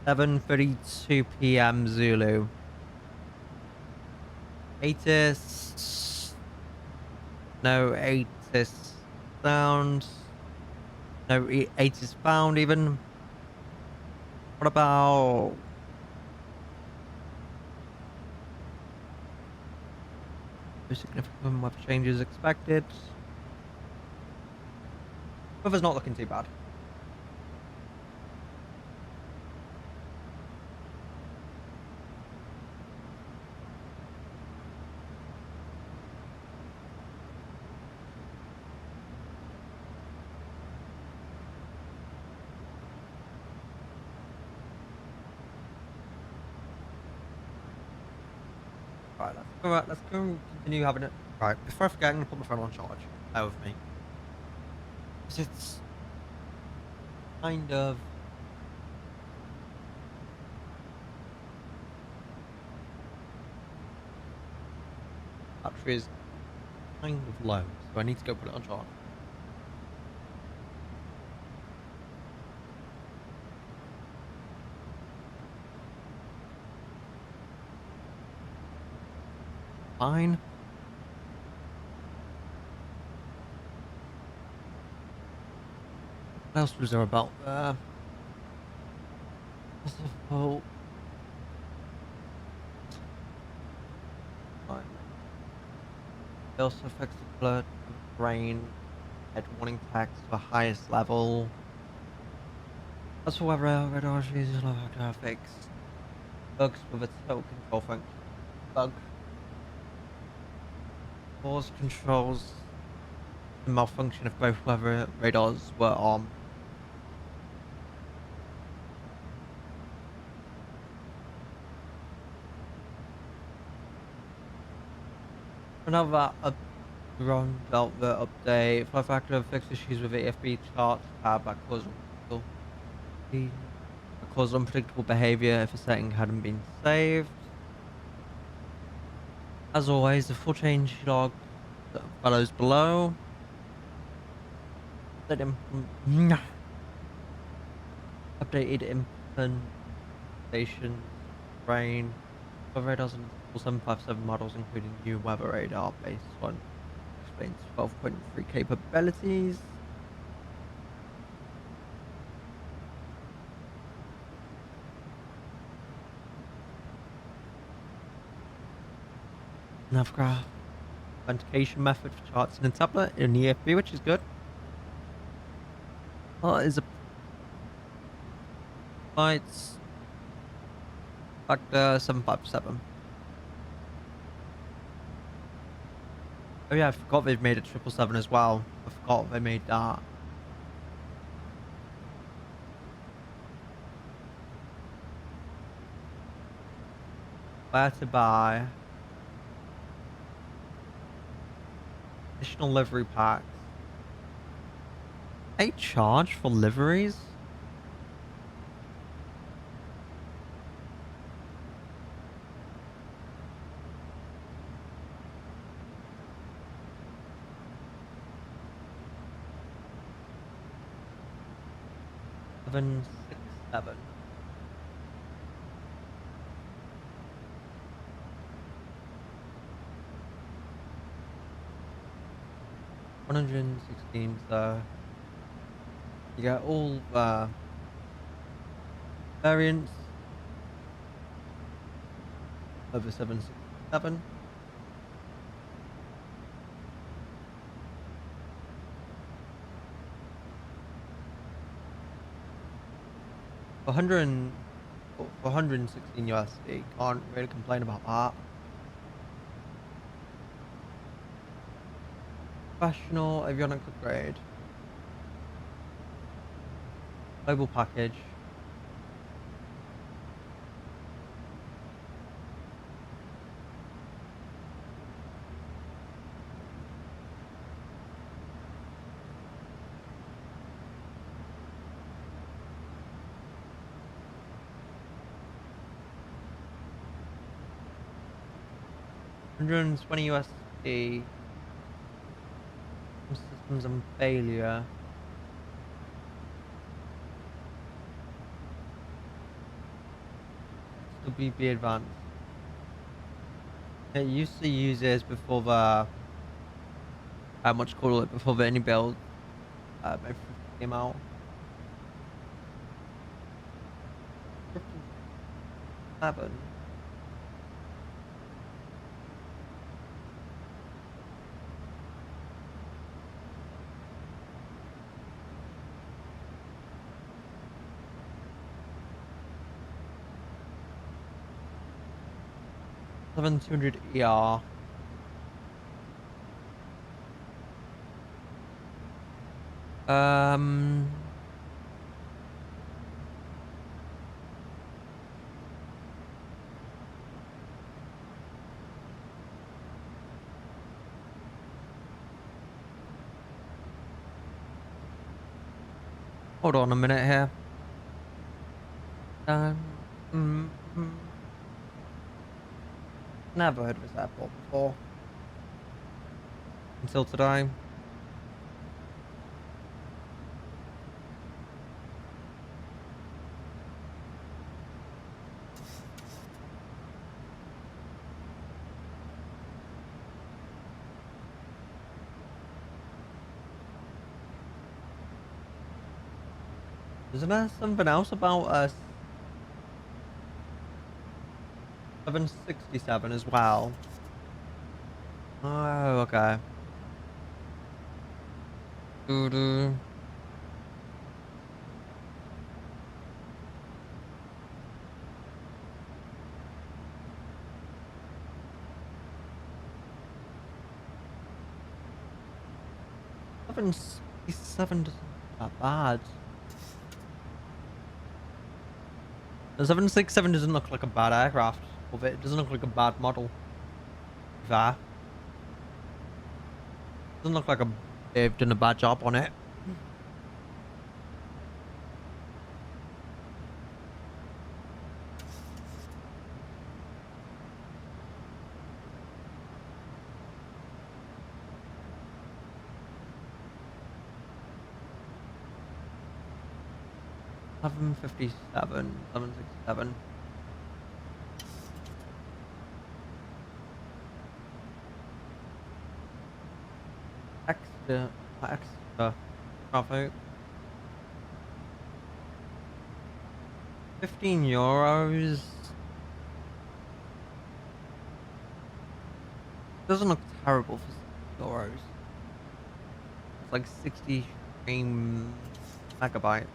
7:32 p.m. Zulu. 8is... No, 8is sound. No, 8 is found even. What about... No significant weather changes expected. Weather's not looking too bad. Right, let's go and continue having it. Right, before I forget, I'm gonna put my phone on charge. Bear with me. 'Cause it's kind of battery is kind of low, so I need to go put it on charge. Fine. What else was there about there? Oh, fine. It also affects the color of the brain, head warning text to the highest level. As for whether radar uses low graphics, bugs with a total control function. Bug cause controls the malfunction of both weather radars were on. Another round out the update. Flight Factor fixed issues with the AFB charts tab that caused unpredictable behavior if a setting hadn't been saved. As always, the full change log follows below. Updated implementations, rain, weather radars and 757 models, including new weather radar based on explains 12.3 capabilities. Navgraph authentication method for charts in a tablet in EFB, which is good. Is a flights factor 757. Oh yeah, I forgot they've made a 777 as well. I forgot they made that. Where to buy additional livery packs. They charge for liveries? Seven, 6, 7. $116, so you get all variants over 767. For 116 USD, can't really complain about that. Professional avionics upgrade. Global package. $120 USD. Systems and failure. WB advanced. It used to use this before the before the any build came out. 7. $7,200 ER. Hold on a minute here. Mm, mm. Never heard of this airport before. Until today. Isn't there something else about 767 as well? Oh, okay. Doo-doo. Seven 67 doesn't look that bad. The 767 doesn't look like a bad aircraft. It doesn't look like a bad model. Fair. Doesn't look like they've done a bad job on it. Seven 767. Extra traffic. €15. Doesn't look terrible for €6. It's like 63 megabytes.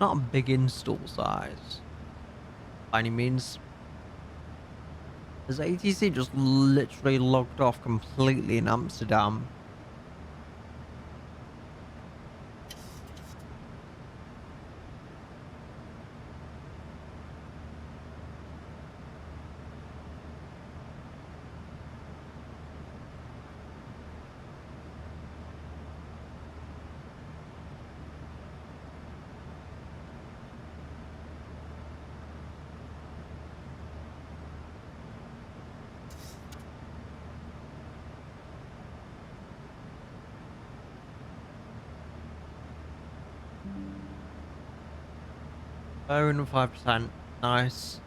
Not a big install size by any means. Has ATC just literally logged off completely in Amsterdam? Oh, and 5%. Nice.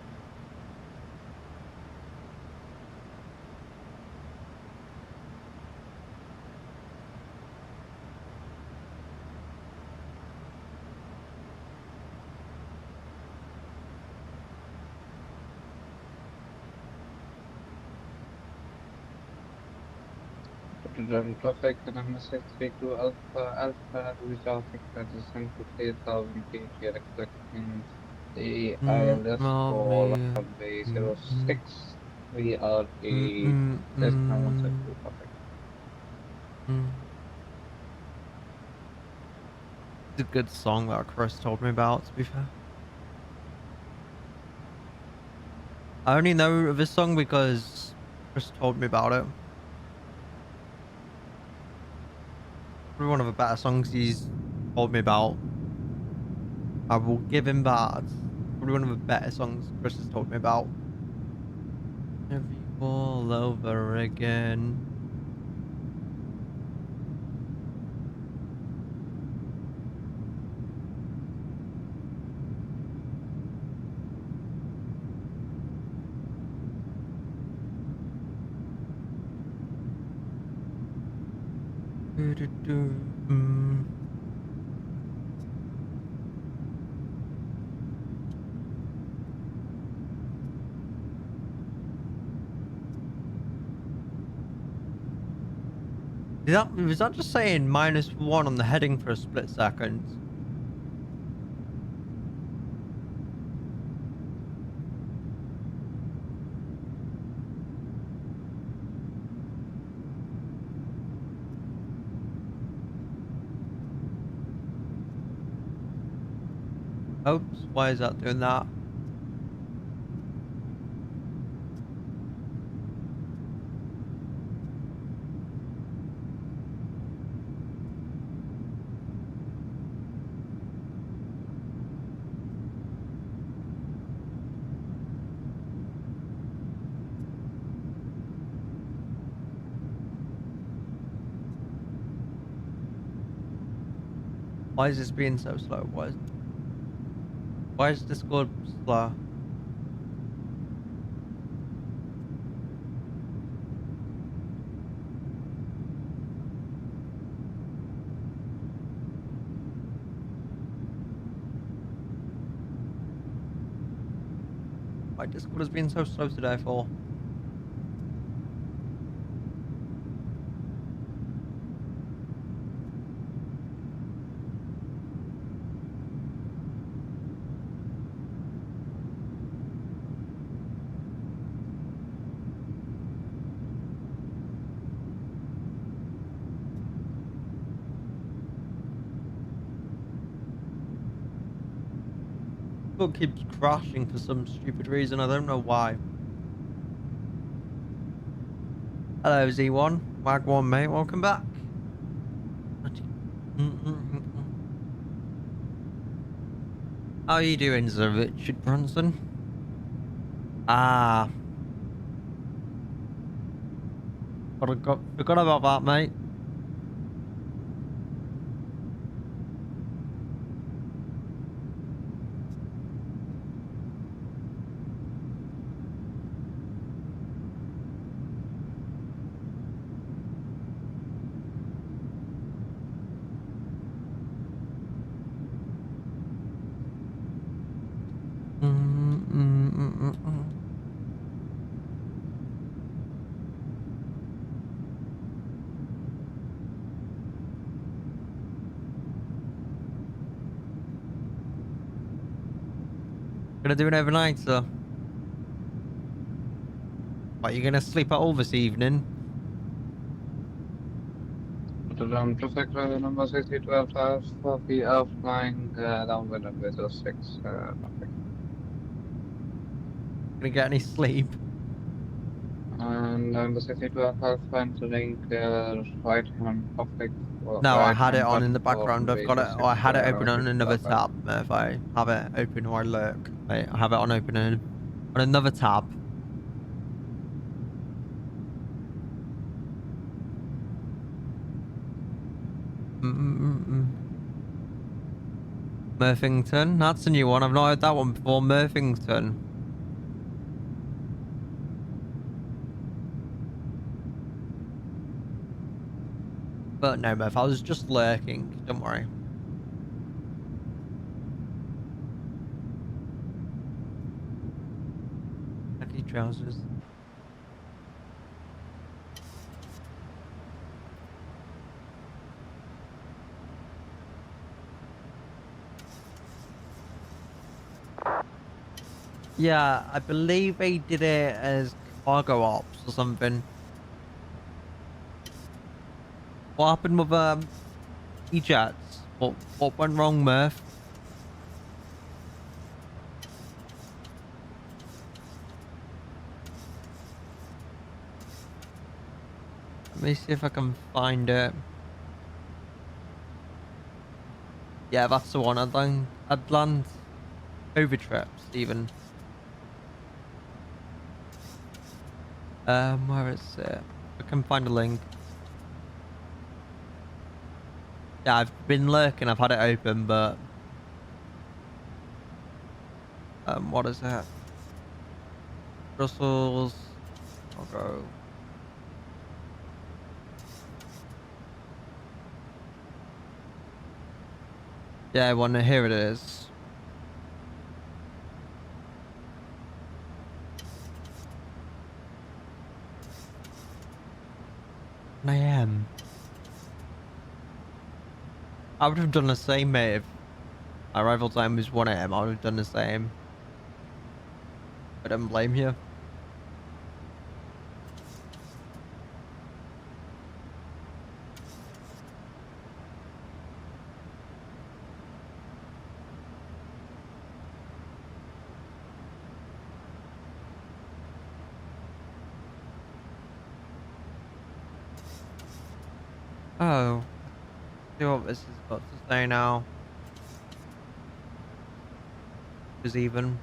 Driving traffic and MS632 Alpha resulting from the descent to 3000 feet. We are expecting the ILS for Lovely. runway 06. We are a Cessna 172 traffic. It's a good song that Chris told me about, to be fair. I only know of this song because Chris told me about it. Probably one of the better songs he's told me about. I will give him that. Probably one of the better songs Chris has told me about. Every all over again. Mm. Was that just saying -1 on the heading for a split second? Oops, why is that doing that? Why is this being so slow? Why is Discord slow? Why Discord has been so slow today for? It keeps crashing for some stupid reason. I don't know why. Hello, Z1. Wag1, mate. Welcome back. How are you doing, Sir Richard Brunson? Ah. Forgot about that, mate. Gonna do it overnight, sir. What, you gonna sleep at all this evening? Traffic number 6012 copy of flying downwind runway 06 traffic. Gonna get any sleep? And number 6012 Alpha entering right hand traffic. No, I Right had it hand on in button the for background. I've runway got it. Oh, 06 I had it open on another 6012 tab. If I have it open or I lurk, wait, I have it on open on another tab. Murphington, that's a new one. I've not heard that one before. Murphington. But no, Murph, I was just lurking. Don't worry. Khaki trousers. Yeah, I believe they did it as cargo ops or something. What happened with E-Jets? What went wrong, Murph? Let me see if I can find it. Yeah, that's the one. I'd over trips even. Where is it? I can find a link. Yeah, I've been lurking. I've had it open, but what is it? Brussels. I'll go. Yeah, here it is. I am. I would have done the same, mate. If arrival time was 1 AM, I would have done the same. I don't blame you. Oh. See what this has got to say now. Is even.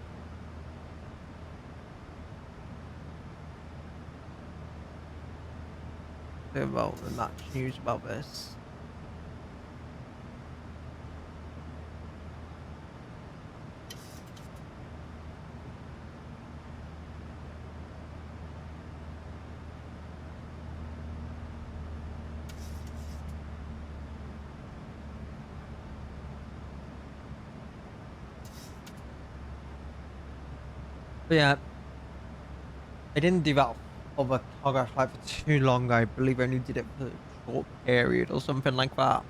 See about the match news about this. But yeah, they didn't do that other cargo flight for too long. I believe I only did it for a short period or something like that.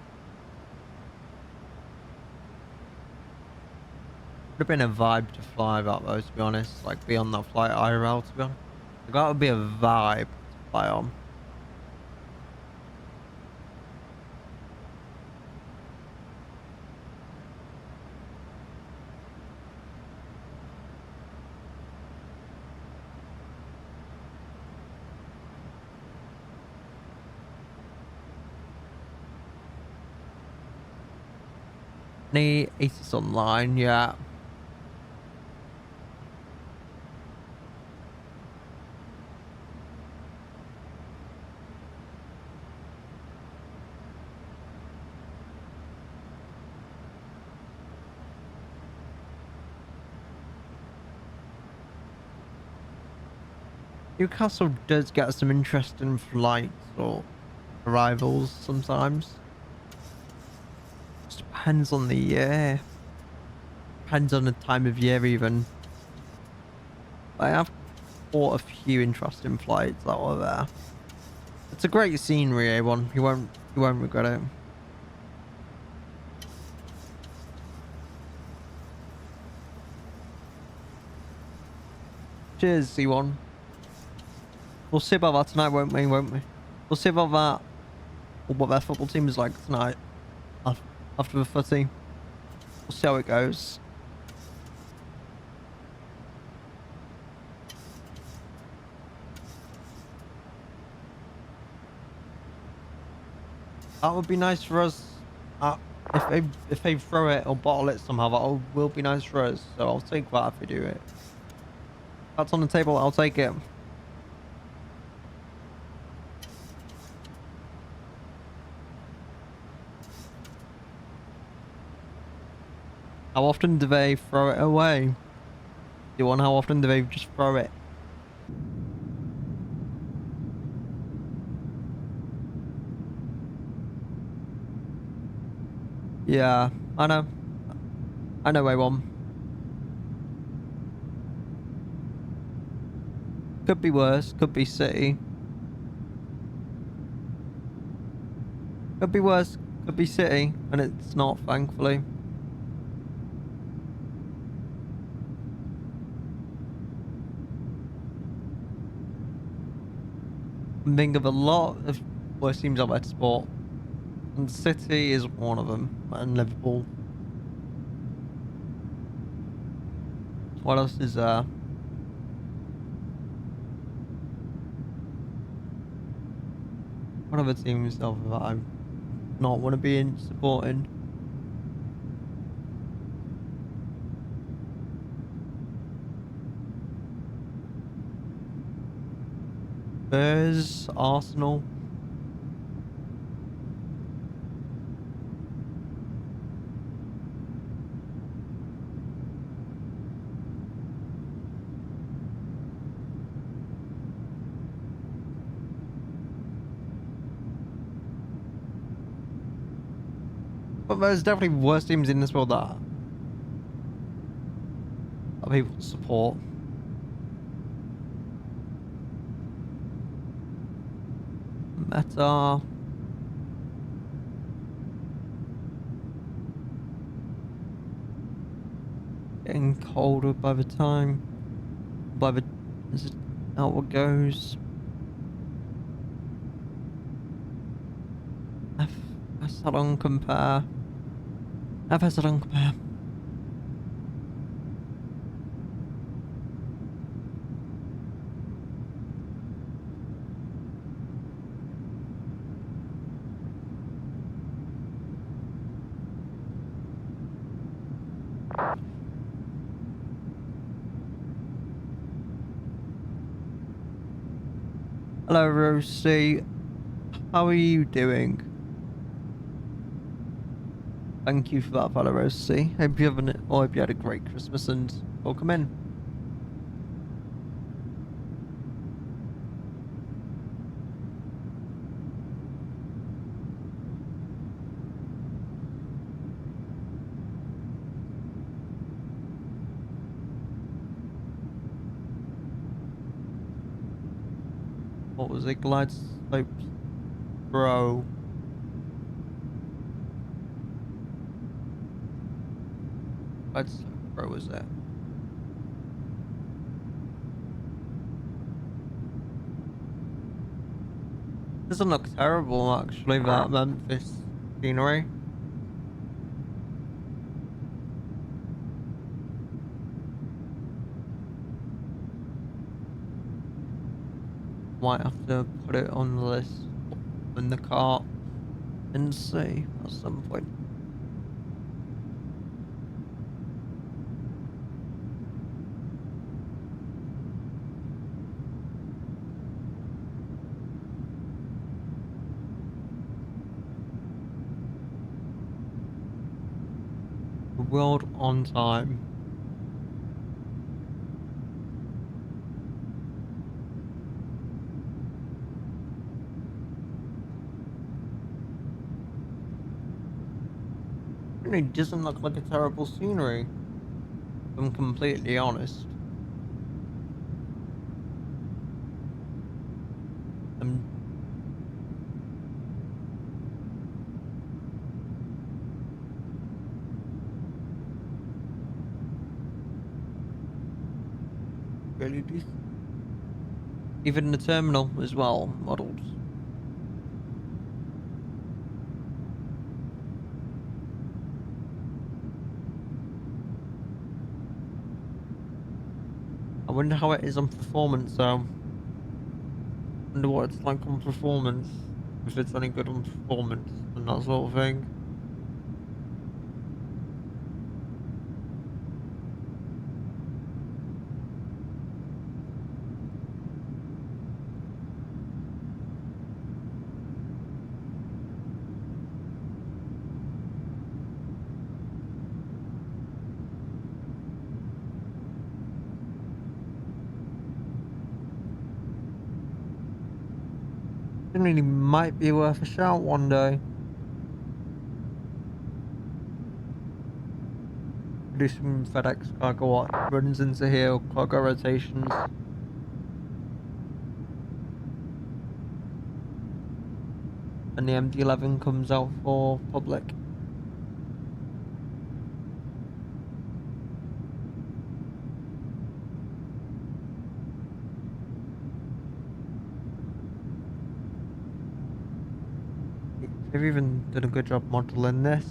Would have been a vibe to fly that though, to be honest. Like be on that flight IRL, to be honest. Like, that would be a vibe to fly on. Any Aces online, yeah. Newcastle does get some interesting flights or arrivals sometimes. Just depends on the year. Depends on the time of year even. I have caught a few interesting flights that were there. It's a great scenery, A1. You won't regret it. Cheers, C1. We'll see about that tonight, won't we? We'll see about that. Or what their football team is like tonight. After the footy. We'll see how it goes. That would be nice for us. If they throw it or bottle it somehow, that will be nice for us. So I'll take that if we do it. That's on the table. I'll take it. How often do they throw it away? How often do they just throw it? Yeah, I know. I know A1. Could be worse. Could be City. Could be worse. Could be City. And it's not, thankfully. I'm thinking of a lot of worse teams out there to support. And City is one of them. And Liverpool. What else is there? What other teams that I not want to be in supporting? Spurs, Arsenal. But there's definitely worse teams in this world that people support. Meta. Getting colder by the time. As it outward goes. F compare. FS compare. Hello, Rosie. How are you doing? Thank you for that, fellow Rosie. Hope you had a great Christmas and welcome in. What was it? Glide slopes Pro. Glide slope Pro was it? Doesn't look terrible actually, that Memphis scenery. Might have to put it on the list in the cart and see at some point. World on time. It doesn't look like a terrible scenery, if I'm completely honest. I'm really decent. Even the terminal as well, models. I wonder how it is on performance though. Wonder what it's like on performance. If it's any good on performance and that sort of thing. Really might be worth a shout one day. Do some FedEx cargo what runs into here, cargo rotations. And the MD-11 comes out for public. They've even done a good job modeling this.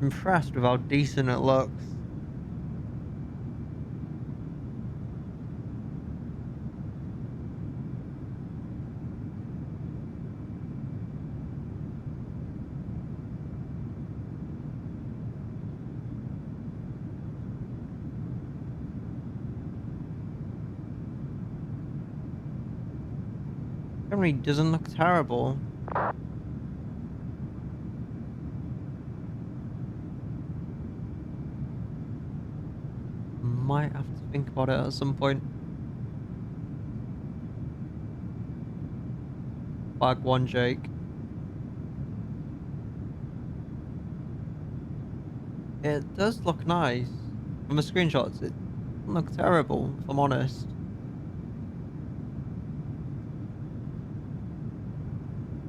Impressed with how decent it looks. Generally doesn't look terrible. Might have to think about it at some point. Bag one, Jake. It does look nice. From the screenshots, it doesn't look terrible, if I'm honest.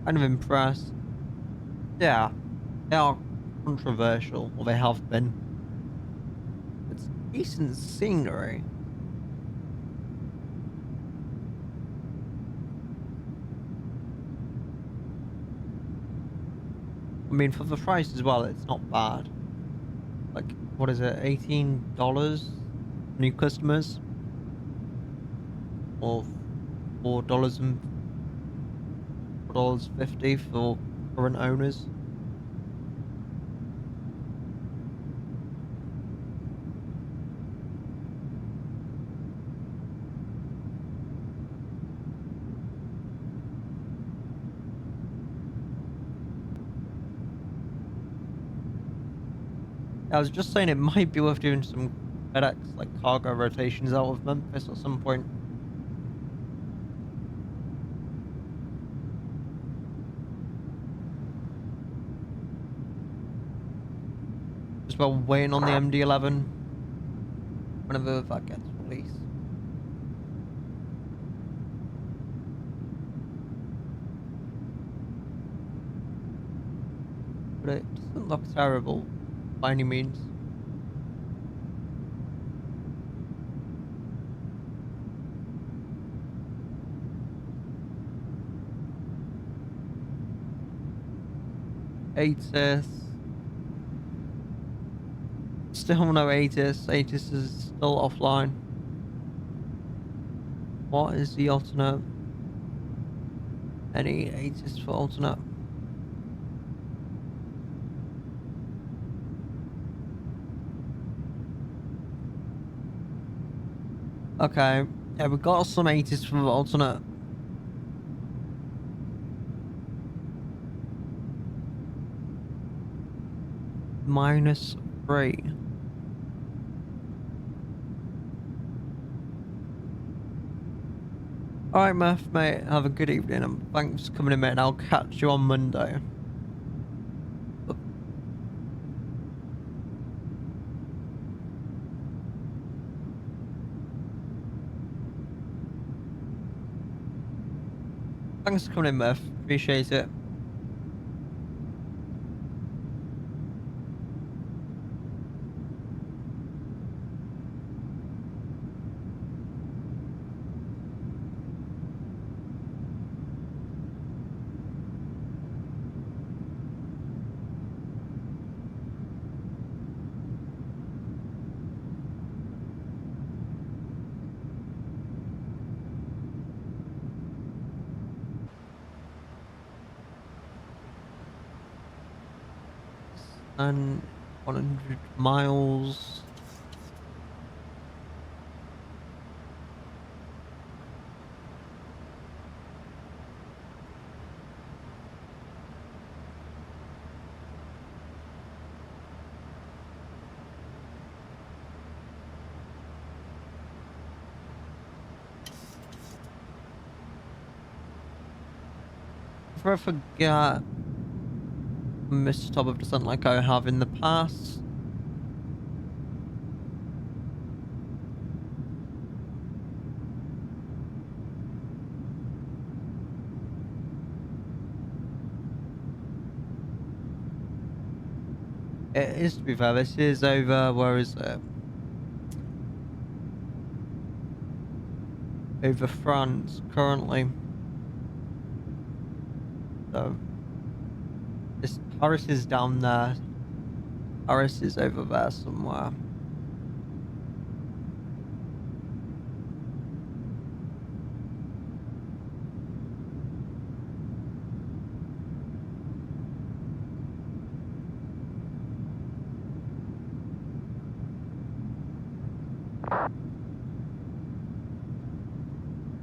Kind of impressed. Yeah, they are controversial, or they have been. It's decent scenery. I mean, for the price as well, it's not bad. Like, what is it, $18 new customers? Or $4.50 for current owners? I was just saying it might be worth doing some FedEx like cargo rotations out of Memphis at some point. Just while waiting on the MD-11. whenever that gets released. But it doesn't look terrible by any means. ATIS. Still no ATIS. ATIS is still offline. What is the alternate? Any ATIS for alternate? Okay, yeah, we got some 80s for alternate. -3. Alright, Murph, mate, have a good evening and thanks for coming in, mate, and I'll catch you on Monday. Thanks for coming in, Murph. Appreciate it. And 100 miles. Before I forget, missed top of descent like I have in the past. It is, to be fair, this is over, where is it? Over France, currently. So, this Paris is down there. Paris is over there somewhere.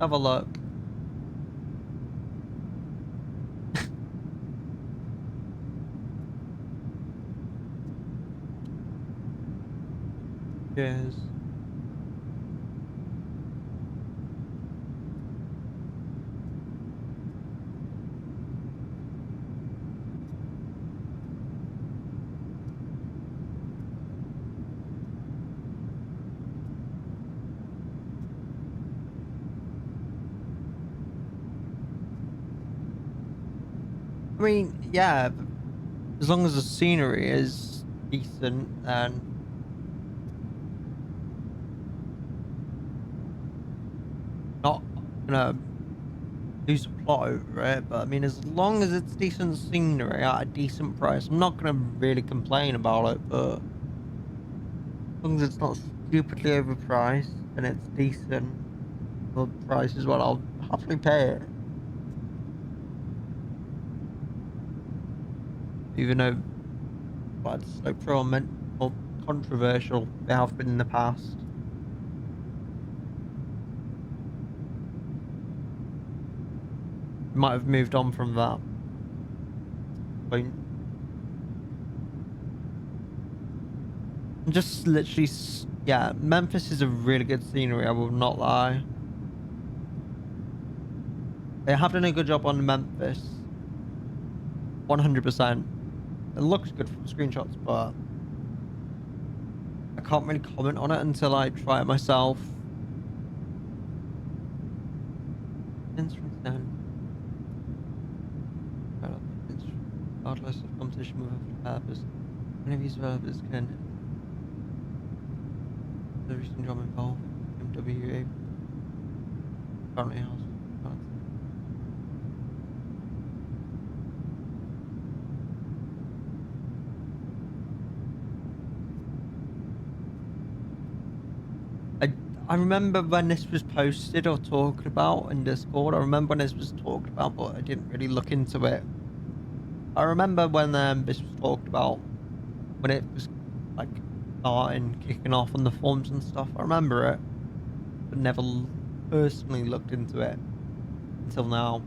Have a look. Cheers. I mean, yeah, as long as the scenery is decent and not gonna lose a plot over it, but I mean, as long as it's decent scenery at a decent price, I'm not gonna really complain about it, but as long as it's not stupidly overpriced and it's decent, the price is what I'll happily pay it. Even though flights so pro or controversial they have been in the past. Might have moved on from that point. Just literally, yeah, Memphis is a really good scenery, I will not lie. They have done a good job on Memphis. 100%. It looks good from screenshots, but I can't really comment on it until I try it myself. Instruments then. Regardless of competition with other developers. Many of these developers can. The recent job involved MWA currently has. I remember when this was posted or talked about in Discord. I remember when this was talked about, but I didn't really look into it. I remember when this was talked about, when it was like starting, kicking off on the forums and stuff. I remember it, but never personally looked into it until now.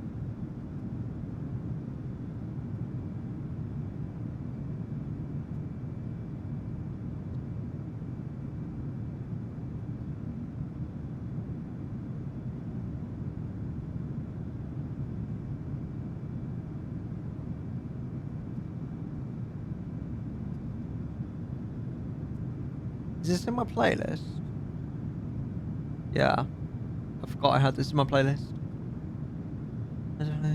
Is this in my playlist? Yeah. I forgot I had this in my playlist. I don't know.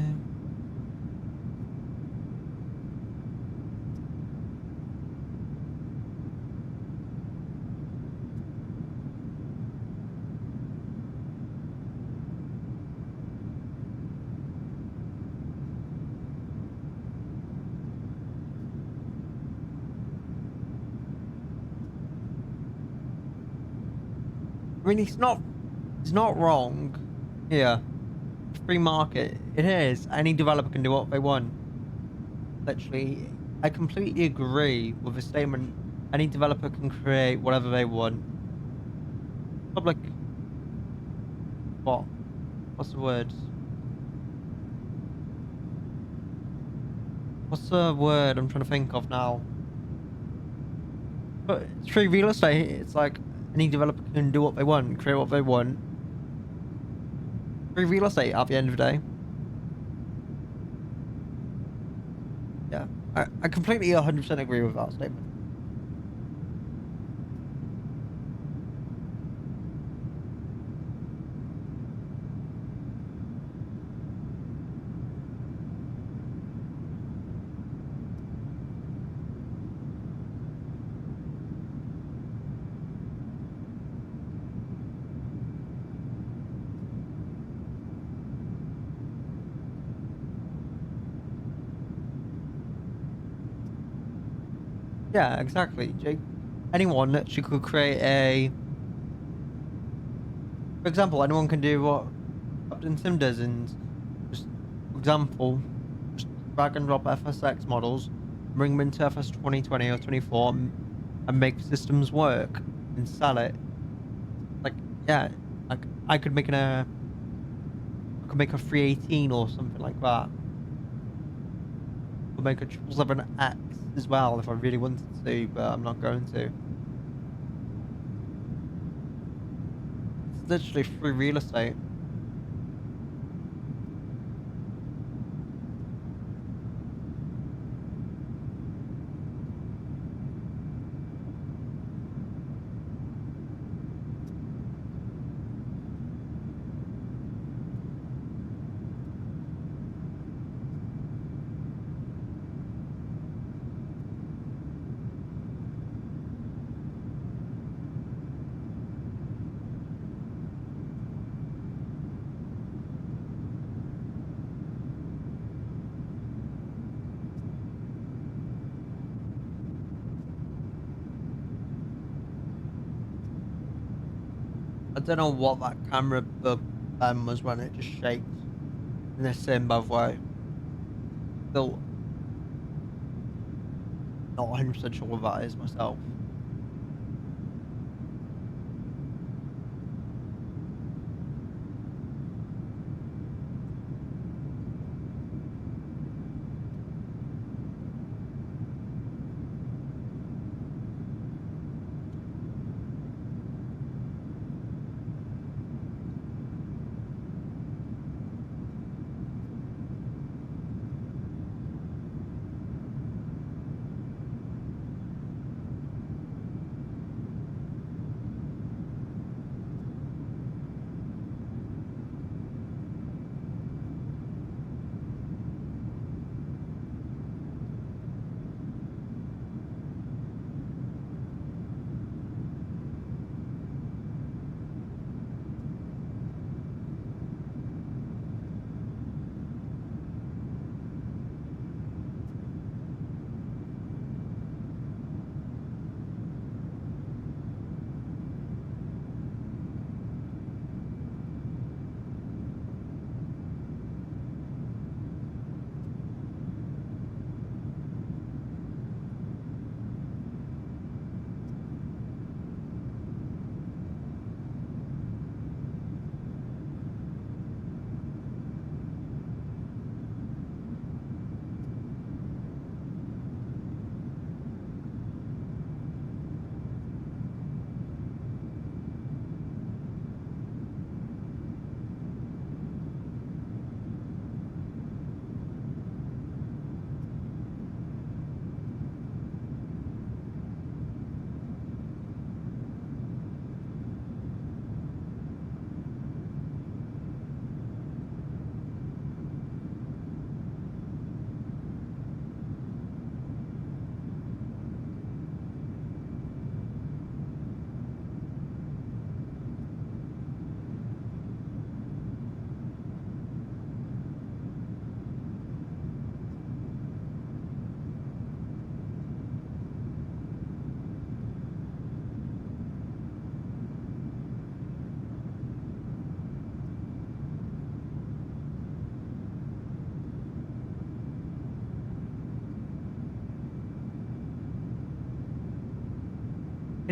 I mean, it's not wrong. Here, free market. It is. Any developer can do what they want. Literally, I completely agree with the statement. Any developer can create whatever they want. Public. What? What's the word? What's the word I'm trying to think of now? But it's free real estate. It's like any developer can do what they want, create what they want. Free real estate at the end of the day. Yeah, I completely 100% agree with that statement. Yeah, exactly, Jake. Anyone literally could create a... For example, anyone can do what Captain Sim does and just, for example, just drag and drop FSX models, bring them into FS 2020 or 24 and make systems work and sell it. Like, yeah, like I could make I could make a 318 or something like that. Or make a 777X as well if I really wanted to, but I'm not going to. It's literally free real estate. I don't know what that camera was when it just shakes. In the same by the way. Still not 100% sure what that is myself.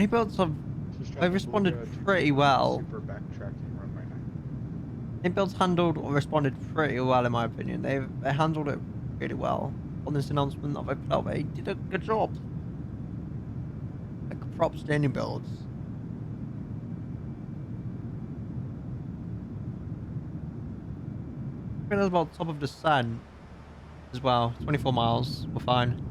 Any builds have Just they drop a responded Beluga to pretty the well. Super backtracking runway 9. Any builds handled or responded pretty well in my opinion. They handled it really well on this announcement that they put out. They did a good job. Like props to any builds. I think that's about top of descent as well. 24 miles. We're fine.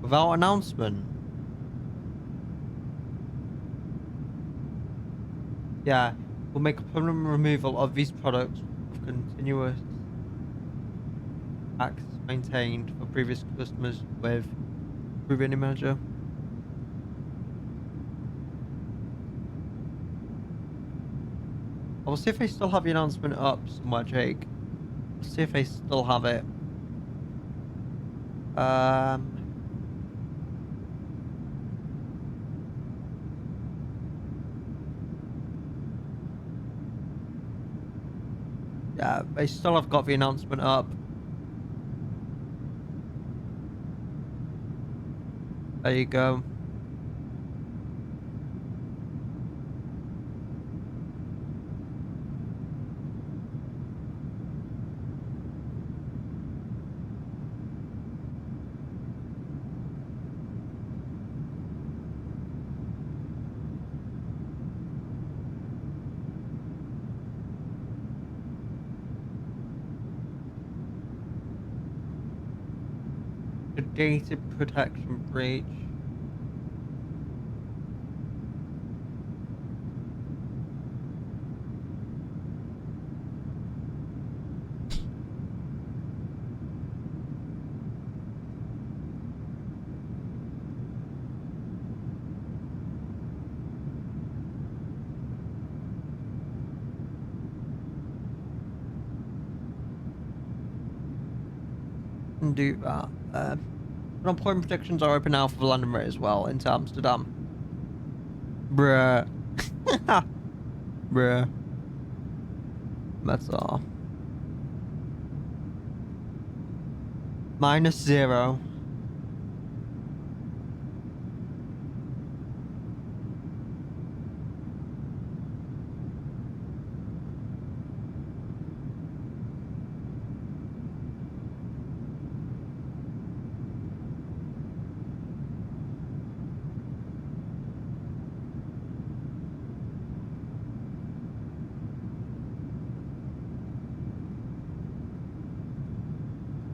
Without announcement. Yeah, we'll make a permanent removal of these products with continuous access maintained for previous customers with proven manager. I'll see if they still have the announcement up somewhere, Jake. I'll see if they still have it. Yeah, they still have got the announcement up. There you go. The data protection breach. Can do that. Unemployment protections are open now for the London rate as well into Amsterdam. Bruh. Bruh. That's all. -0.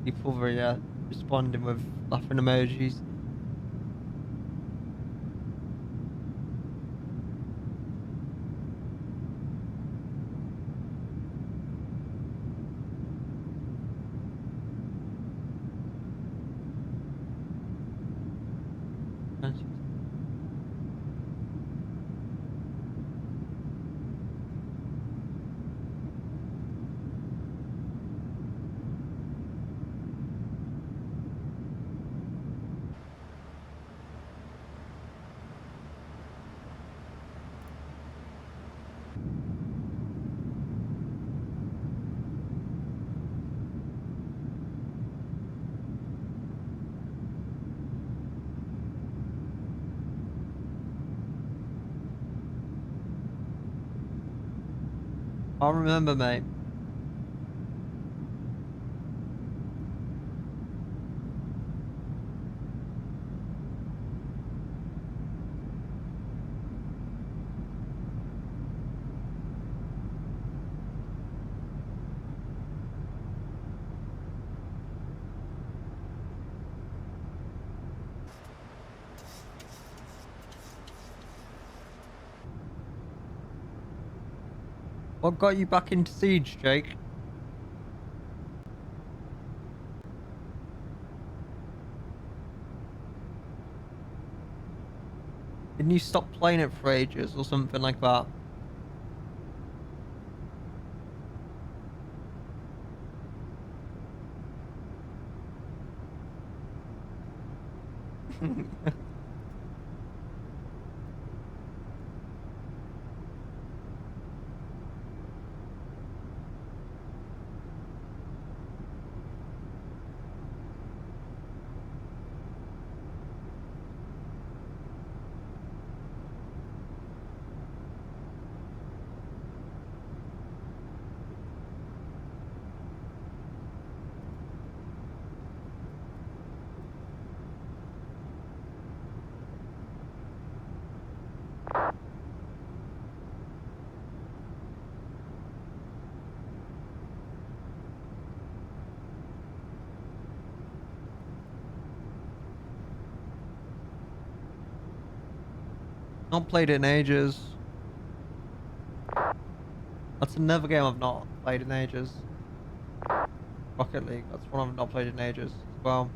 People were responding with laughing emojis. I remember, mate. What got you back into Siege, Jake? Didn't you stop playing it for ages or something like that? Not played it in ages. That's another game I've not played in ages. Rocket League. That's one I've not played in ages as well.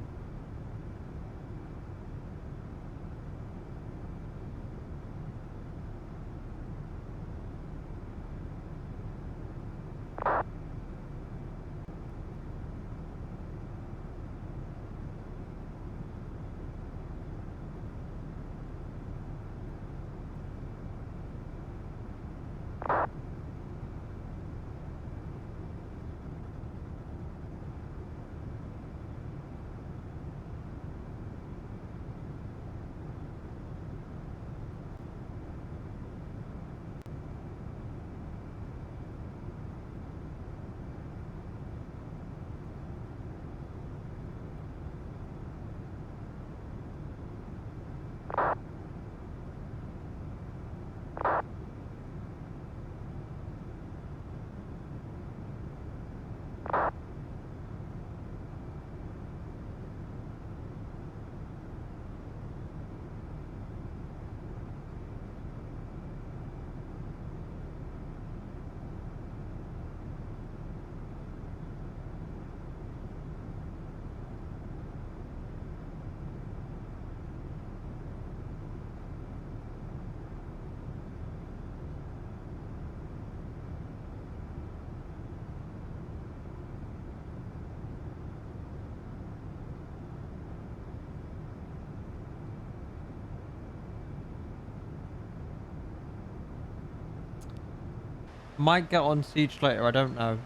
Might get on Siege later, I don't know.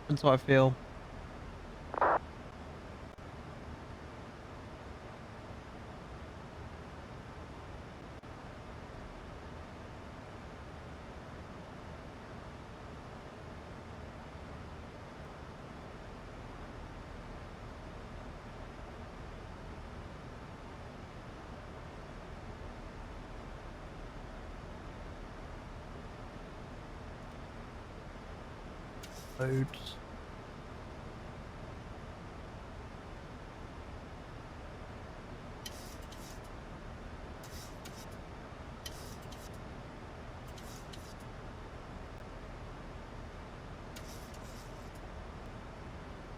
That's what I feel. Loads.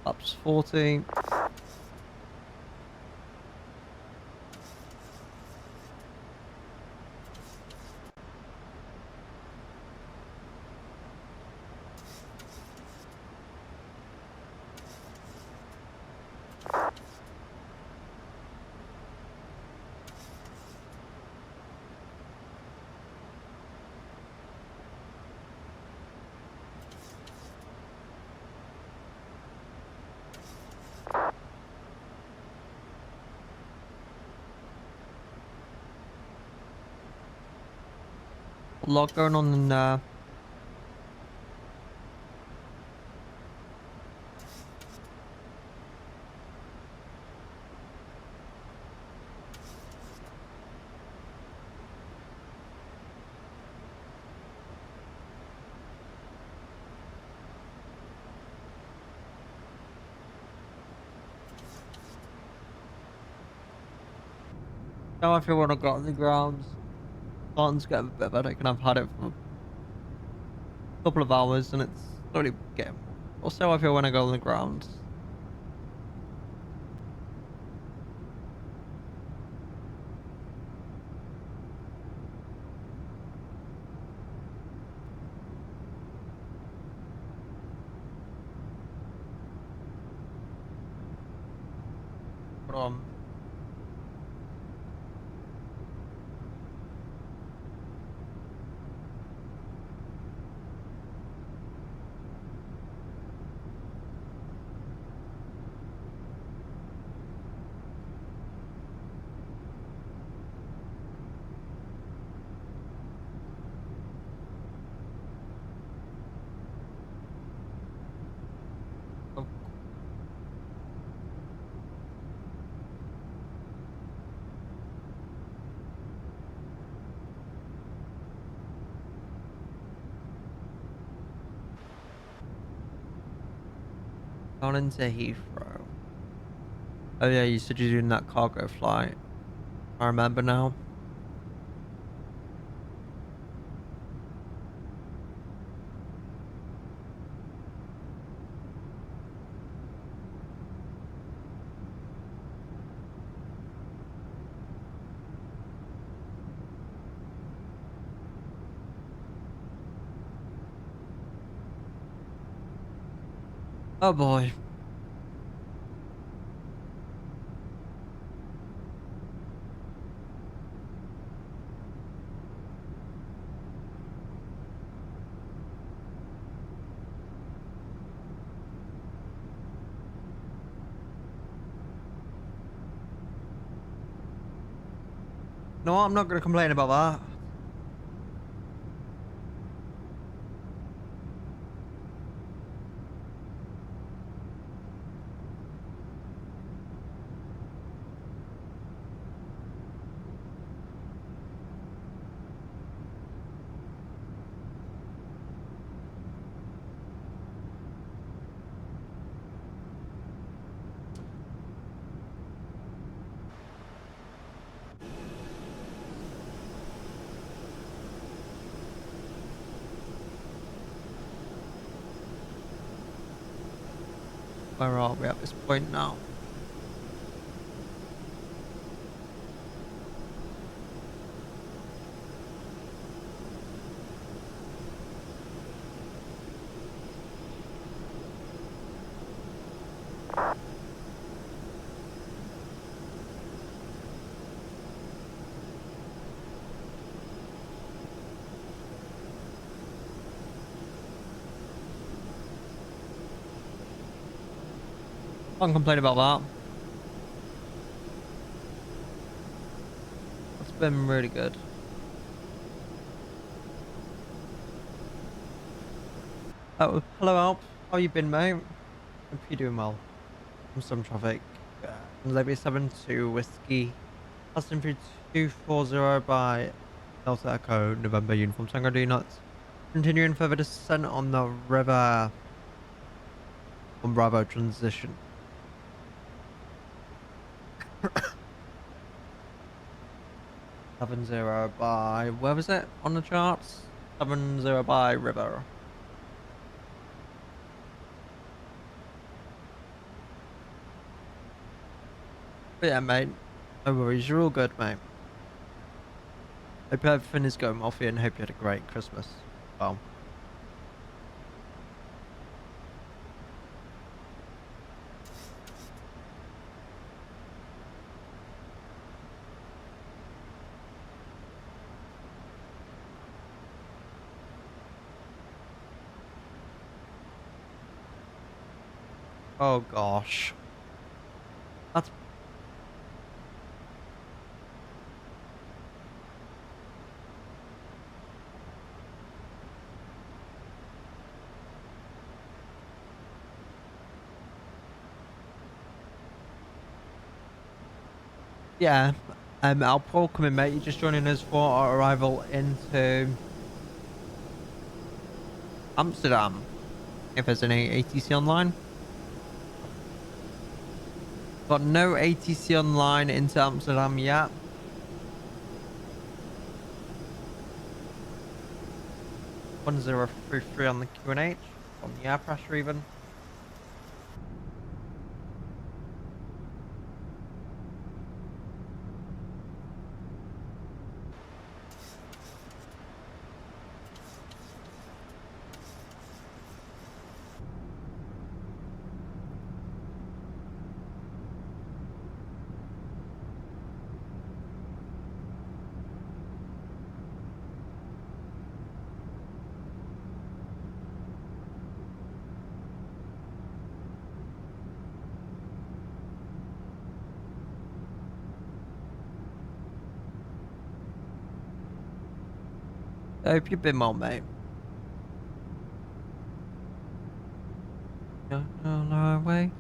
Ups 14. A lot going on in there. Now I feel when I got on the grounds, starting to get a bit better, and I've had it for a couple of hours, and it's slowly getting. Or so I feel when I go on the grounds. But down into Heathrow. Oh yeah, you said you're doing that cargo flight. I remember now. Oh boy. No, I'm not going to complain about that. Where are we at this point now? Can't complain about that. It's been really good. Oh, hello Alp. How you been, mate? Hope you're doing well. From some traffic. Libby 72 Whiskey. Passing through 240 by Delta Echo, November Uniform Tango, do not. Continuing further descent on the river on Bravo transition. 70 by, where was it on the charts? 70 by river. But yeah, mate. No worries, you're all good, mate. Hope everything is going well for you and hope you had a great Christmas. Well. Oh gosh. That's yeah. I'll welcome in, mate. You're just joining us for our arrival into Amsterdam. If there's any ATC online. Got no ATC online into Amsterdam yet. One 1033 on the QNH. On the air pressure even. I hope you've been well, mate. On our way.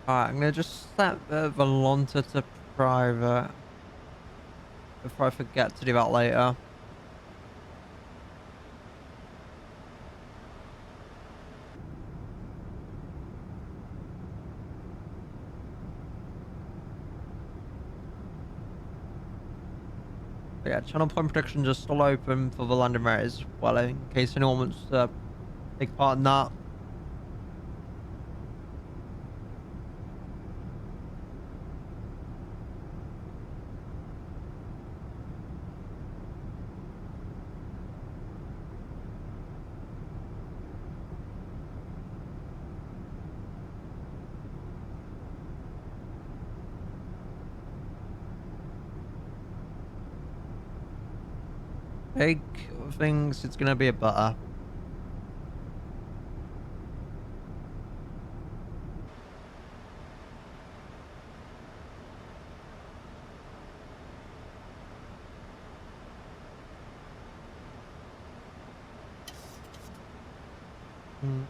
Alright, I'm gonna just set the Volanta to private before I forget to do that later. But yeah, channel point protection just still open for the landing rate as well, in case anyone wants to take part in that. Big things, it's gonna be a butter. Mm.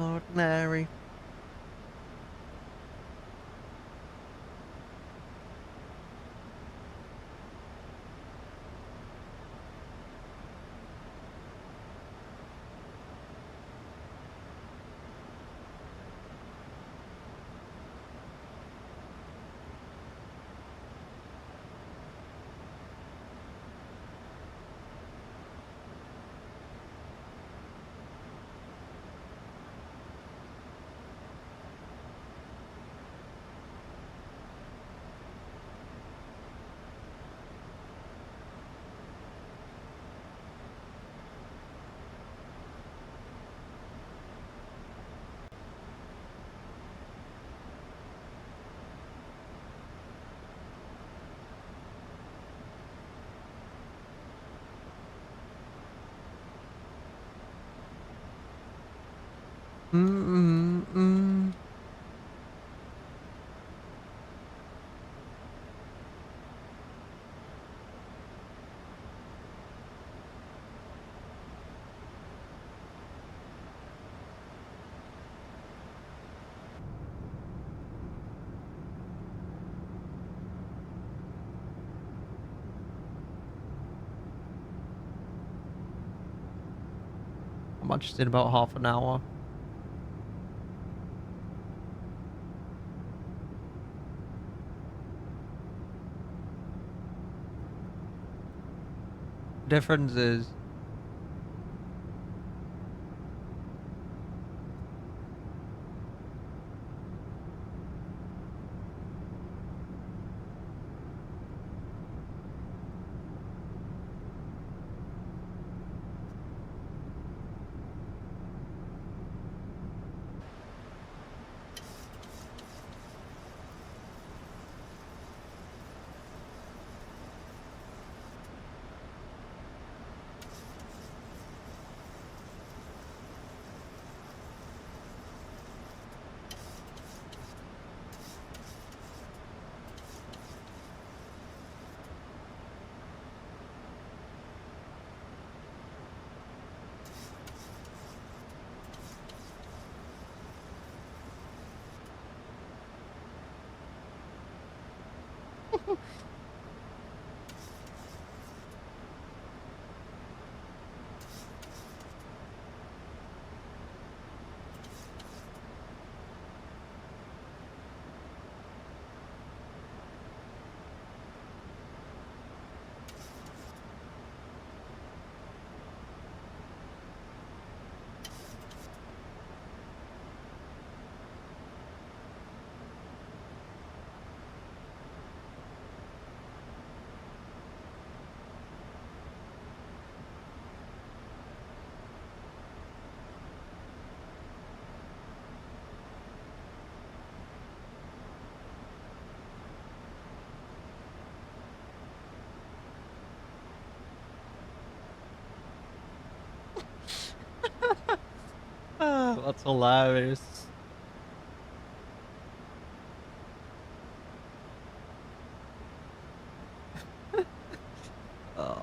Ordinary. Mm-mm-mm. How much is in about half an hour? Difference is that's hilarious. Oh,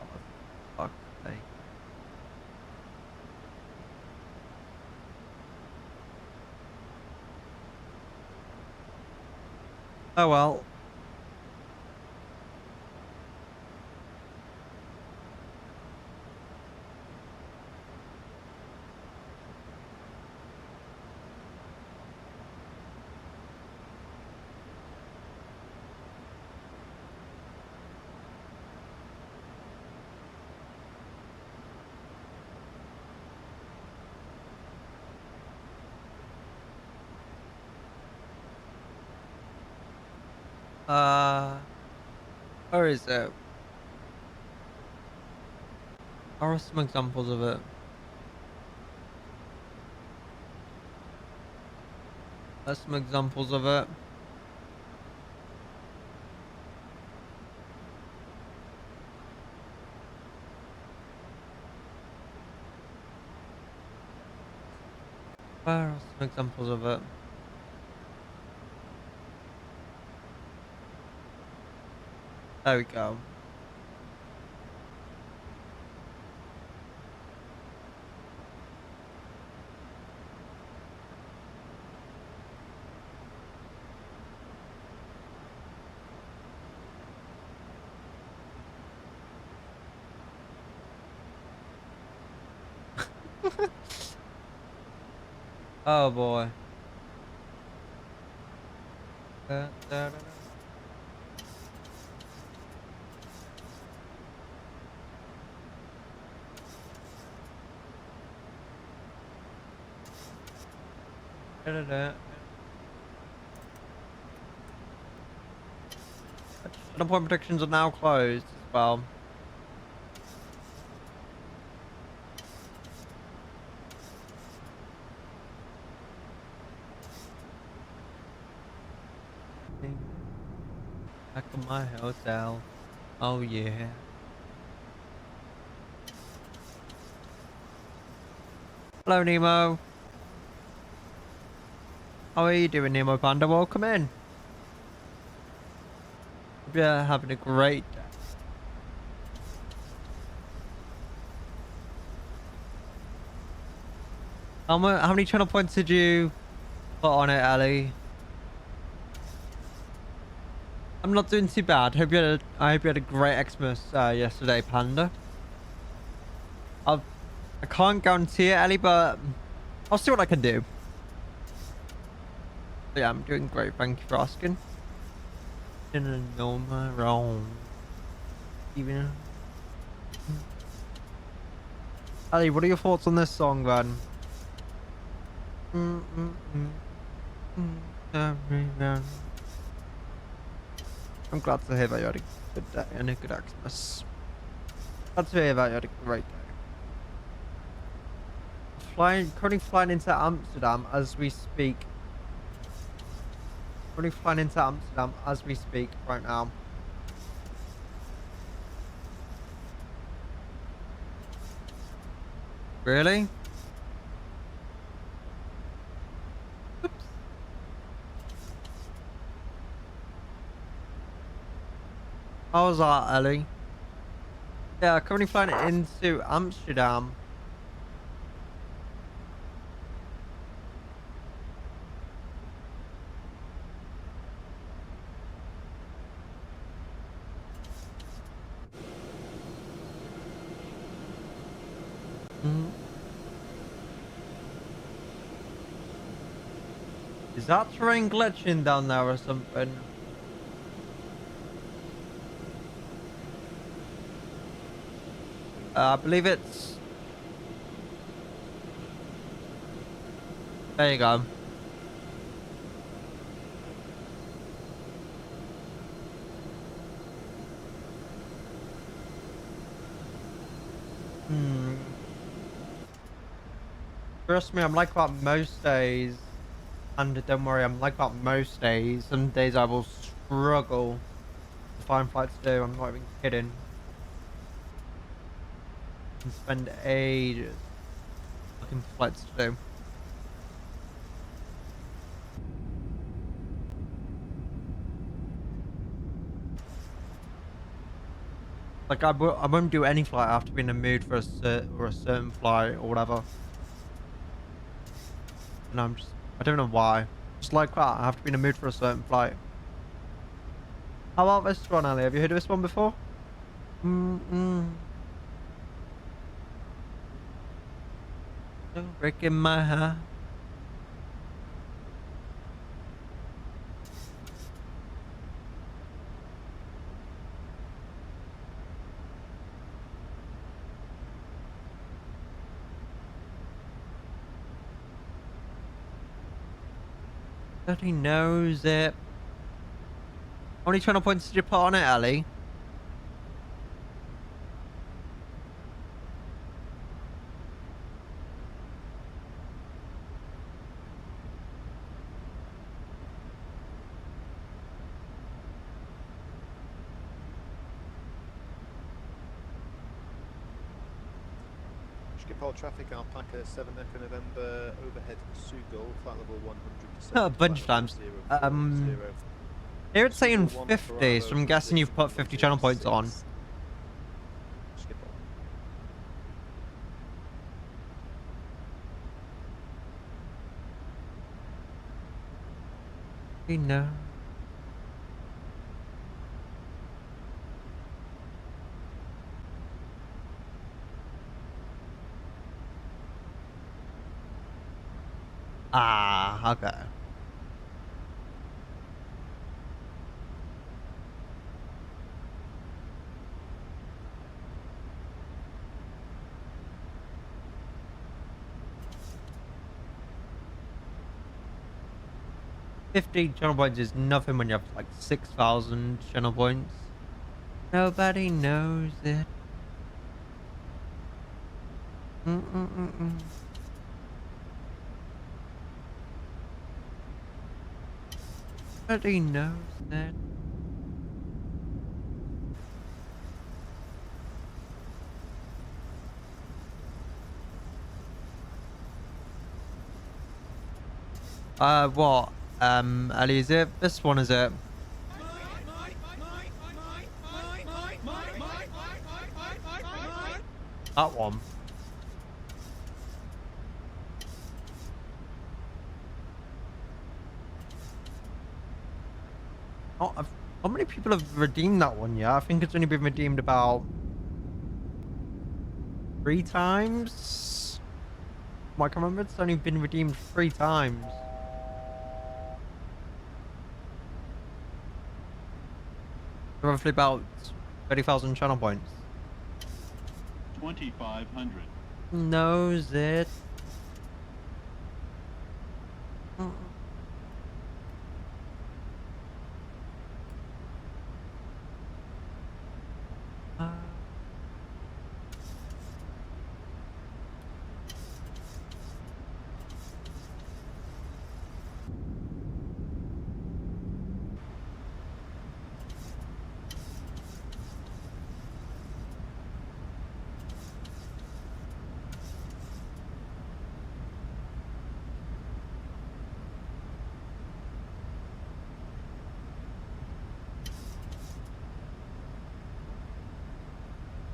fuck's sake. Oh well. Where is it? Where are some examples of it? There's some examples of it. Where are some examples of it? There we go. Oh boy. Da, da, da, da. Da, da, da. The point predictions are now closed as well. Back to my hotel. Oh yeah. Hello Nemo. How are you doing, Nemo Panda? Welcome in. Hope you're having a great day. How many channel points did you put on it, Ellie? I'm not doing too bad. I hope you had a great Xmas yesterday, Panda. I can't guarantee it, Ellie, but I'll see what I can do. But yeah, I'm doing great. Thank you for asking. Didn't know my wrong. Even. Ellie, what are your thoughts on this song, then? I'm glad to hear that you had a good day and a good Xmas. Glad to hear that you had a great day. Currently flying into Amsterdam as we speak. Currently flying into Amsterdam as we speak right now. Really? Oops. How was that, Ellie? Yeah, currently flying into Amsterdam. Is that terrain glitching down there or something? I believe it's... There you go. Trust me, I'm like that most days. And don't worry, I'm like that most days. Some days I will struggle to find flights to do. I'm not even kidding. And spend ages looking for flights to do. Like I won't do any flight after being in the mood for a certain flight or whatever. And I don't know why. Just like that, I have to be in the mood for a certain flight. How about this one, Ali? Have you heard of this one before? No breaking my heart. He knows it. How many channel points did you put on it, Ali? Schiphol traffic, Alpaca 7 Echo November, overhead Sugal, flight level 100%. A bunch of times. Here it's saying 50, so I'm guessing you've put 50 channel points on. Schiphol. He knows. Ah, okay. $50 channel points is nothing when you have like 6,000 channel points. Nobody knows it. Nobody knows that. What? Ali, is it? This one, is it? That one. Oh, how many people have redeemed that one? Yeah, I think it's only been redeemed about 3 times. I can remember it's only been redeemed 3 times. Roughly about 30,000 channel points. 2,500. Knows it.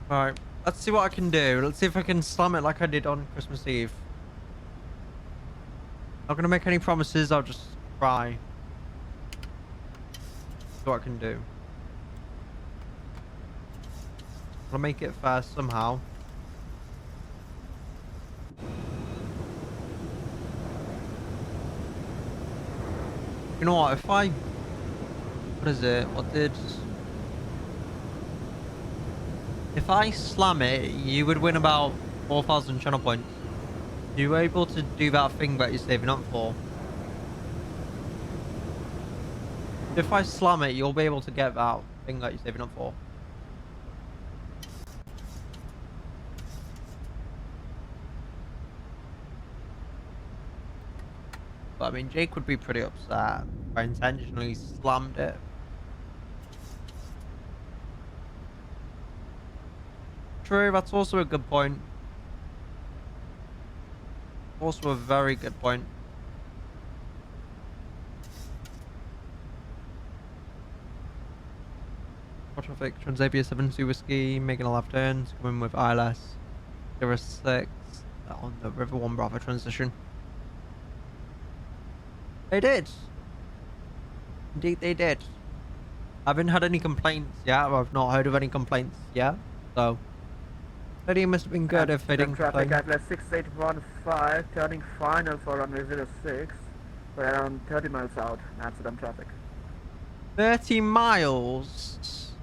Alright, let's see what I can do. Let's see if I can slam it like I did on Christmas Eve. Not gonna make any promises, I'll just try. See what I can do. I'll make it fast somehow. You know what, if I... What is it? What did... If I slam it, you would win about 4,000 channel points. You were able to do that thing that you're saving up for. If I slam it, you'll be able to get that thing that you're saving up for. But I mean, Jake would be pretty upset if I intentionally slammed it. True, that's also a good point. Also a very good point. Traffic, Transavia 72 Whiskey, making a left turn, coming with ILS 06 on the River 1 Bravo transition. They did. Indeed they did. I haven't had any complaints yet. I've not heard of any complaints yet. So, maybe it must have been good if they didn't traffic complain. at 6815, turning final for runway 06, for around 30 miles out, Amsterdam traffic. 30 miles.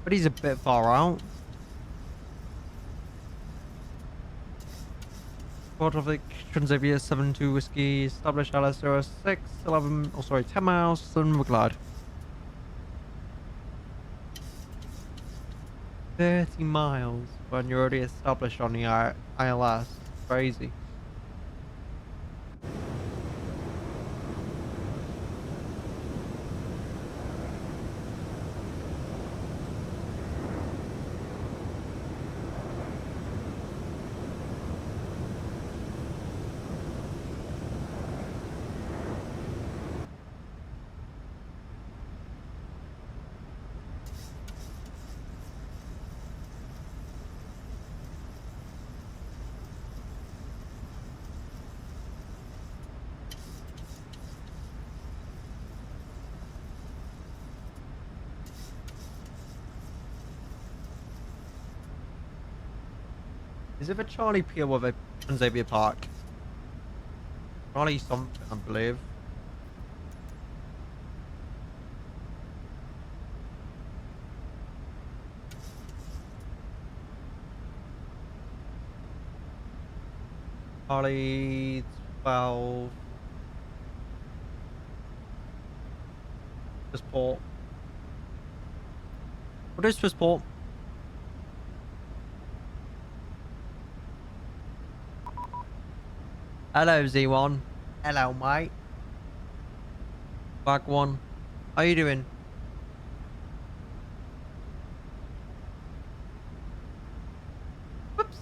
But he's a bit far out. Port traffic, Transavia 72 Whiskey, established LS 06, 11, oh sorry, 10 miles, Sun McLeod. 30 miles when you're already established on the ILS. Crazy. Is it a Charlie Pier with a Transavia Park? Charlie something, I believe. Charlie 12. Port. What is Port? Hello, Z1. Hello, mate. Back one. How you doing? Whoops.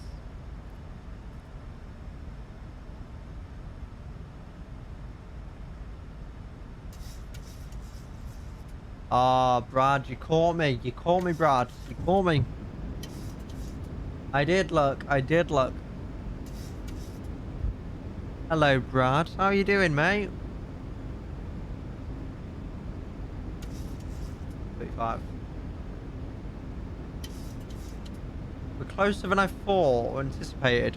Ah, Brad, you caught me. You caught me, Brad. You caught me. I did look. I did look. Hello, Brad. How you doing, mate? 35. We're closer than I thought or anticipated.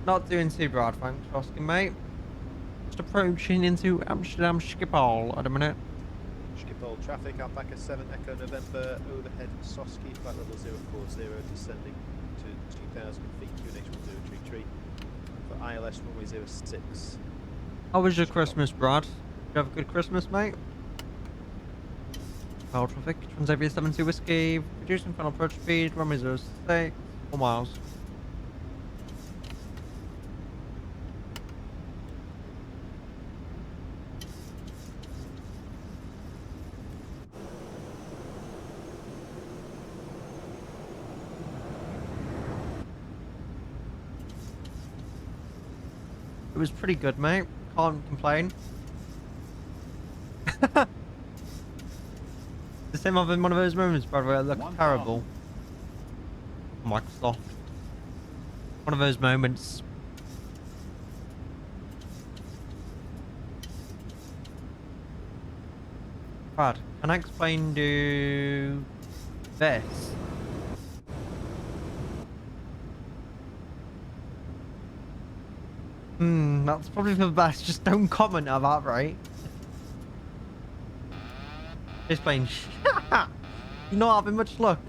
Not doing too bad, thanks for asking, mate. Just approaching into Amsterdam Schiphol at a minute. Schiphol traffic, Alpaca 7 Echo November, overhead Soski, flight level 040, descending to 2,000 feet, QNH 1033. For ILS runway 06. How was your Christmas, Brad? Did you have a good Christmas, mate? Power traffic, Transavia 72 Whiskey, reducing final approach speed, runway 06, 4 miles. It was pretty good, mate. Can't complain. The same having one of those moments, brother, where it looks terrible. Microsoft. One of those moments. Brad, can I explain to this? That's probably for the best. Just don't comment on that, right? Just playing. You're not having much luck.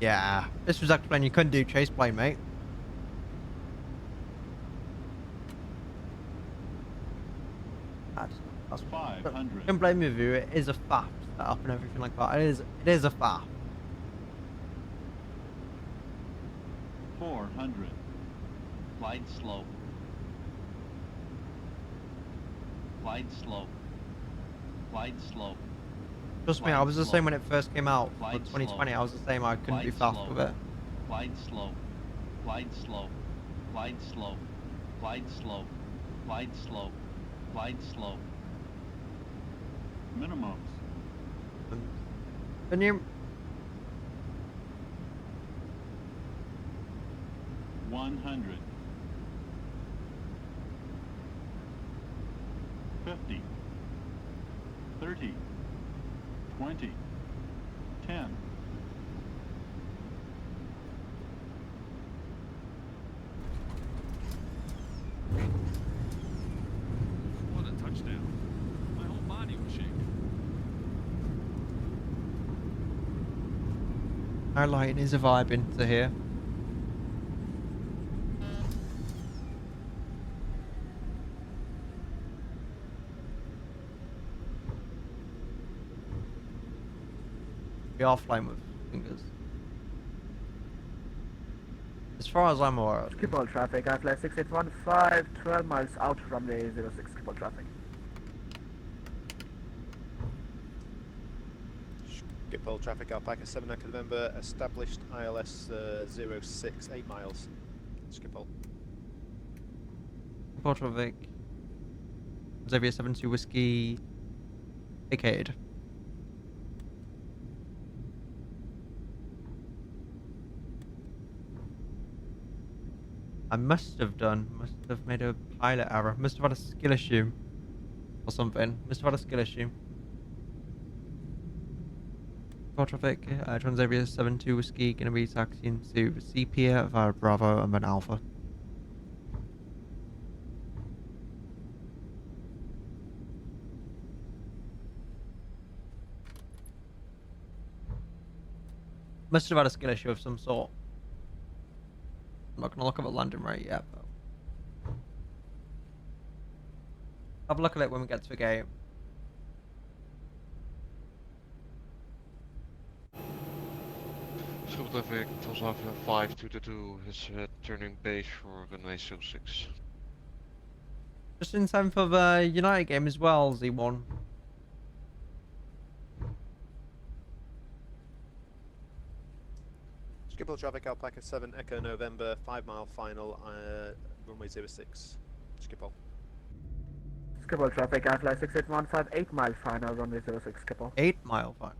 Yeah, this was actually when you couldn't do chase plane, mate. That's 500. Don't blame me with you. It is a faff setup and everything like that. It is a faff. 400. Glide slow. Glide slow. Glide slow. Trust me, I was the same when it first came out. For Glide 2020, slow. I was the same. I couldn't be Glide fast slow. with it. Glide slow. Glide slow. Glide slow. Glide slow. Glide slow. Glide slow. Minimums. Can you? 100. 50. 30. 20. 10. What a touchdown. My whole body was shaking. Our lighting is a vibing to hear. We are flying with fingers. As far as I'm aware. Skip all traffic. I fly 6815, 12 miles out, runway 06. Skip all traffic. Skip all traffic, Alpaca 7 Echo November, established ILS 06, 8 miles. Skip all. Port traffic. Transavia 72 Whiskey. Vacated. I must have made a pilot error. Must have had a skill issue. Or something. Must have had a skill issue. Port traffic, Transavia 72 Whiskey, gonna be taxiing to Sepia via Bravo and then Alpha. Must have had a skill issue of some sort. I'm not gonna look at the landing rate yet, but have a look at it when we get to the gate. Skip traffic, Transavia 522 is turning base for runway 06. Just in time for the United game as well, Z1. Skip all traffic, Alpaca 7 Echo November, 5 mile final, runway 06. Skip all. Skip all traffic. I fly 6815, 8 mile final, runway 06. Skip all. 8 mile fine.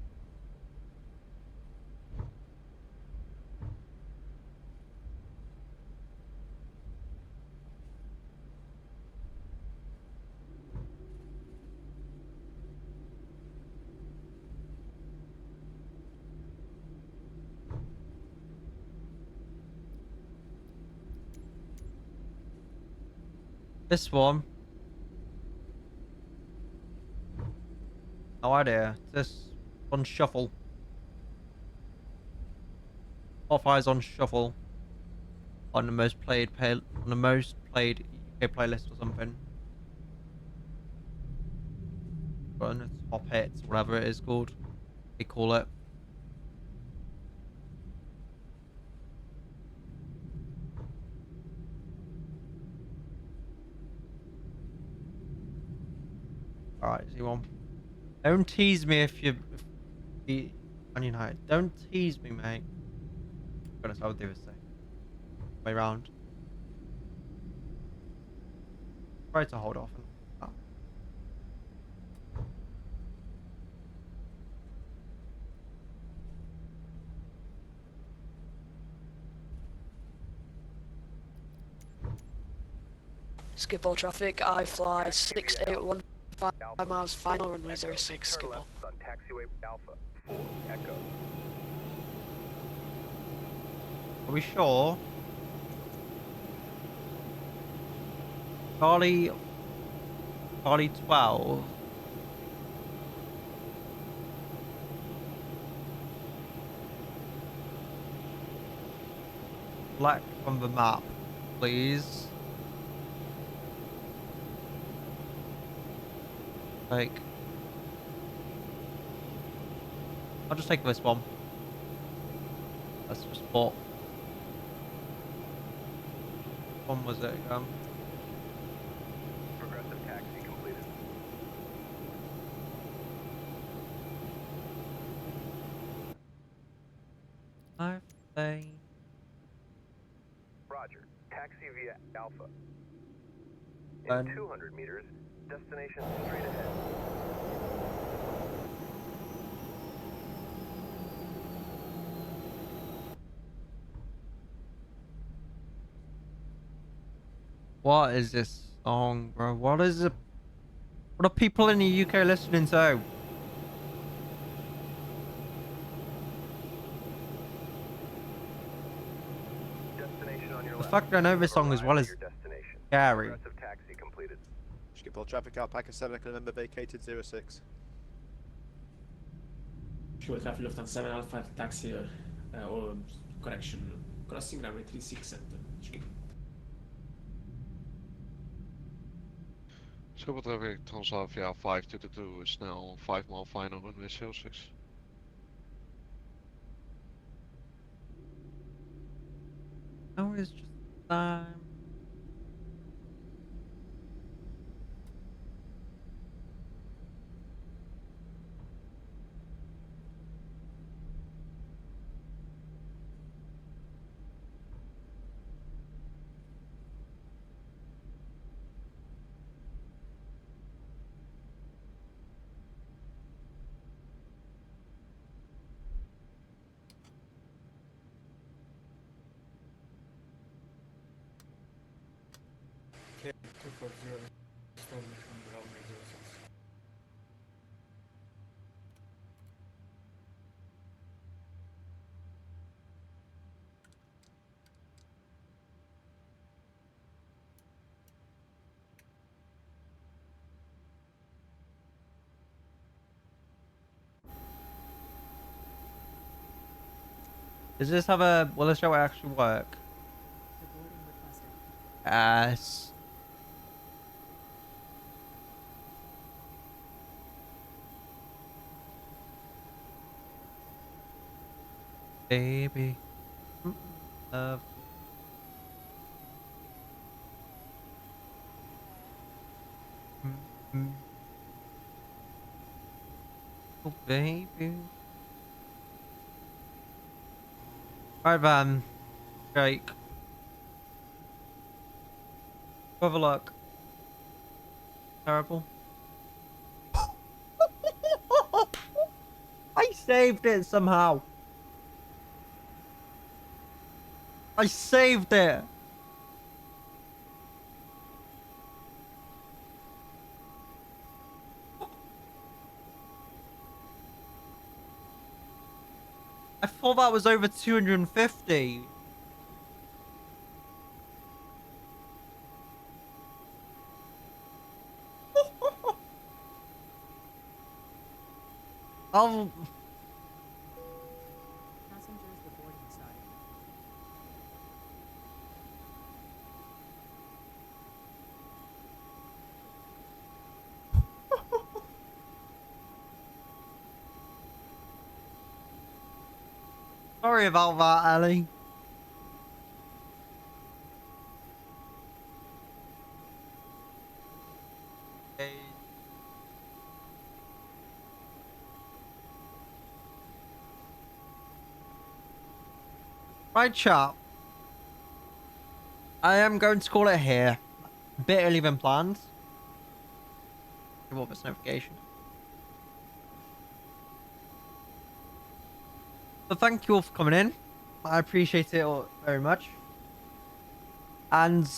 This one. No idea. This on shuffle. Off eyes on shuffle. On the most played UK playlist or something. On the top hits, whatever it is called. They call it. Alright, Z1. Don't tease me if you on United. Don't tease me, mate. Goodness, I would do this thing. Way round. Try to hold off. Oh. Skip all traffic. I fly 6815, 5 miles final, runway 06. Skip all. Taxiway Alpha 4 Echo. Are we sure? Charlie 12. Black on the map, please. Like, I'll just take this one. Let's just spot. One was it? Progressive taxi completed. I think. Roger. Taxi via Alpha. Um, In 200 meters, destination straight ahead. What is this song, bro? What is it? What are people in the UK listening to? Destination on your The left. fact I know this song as well Arrived at as your destination. scary. Progressive taxi completed. Skip all traffic, Alpaca 7 Echo November vacated 06. Fuel traffic Lufthansa 7 Alpha taxi or correction crossing runway 36 at skip. Triple traffic Transavia 522 is now on 5 mile final runway 06. No, it's just time. Okay, 240 storm from runway 06. Does this have a... Will this show actually work? Yes. Baby. Love. Oh, baby. Alright, Van. Jake. Have a look. Terrible. I saved it somehow. I saved it. I thought that was over 250. Oh. Passengers reporting started. Sorry about that, Ali. Okay. Right, chat. I am going to call it here. A bit earlier than planned. What this notification? But thank you all for coming in. I appreciate it all very much. And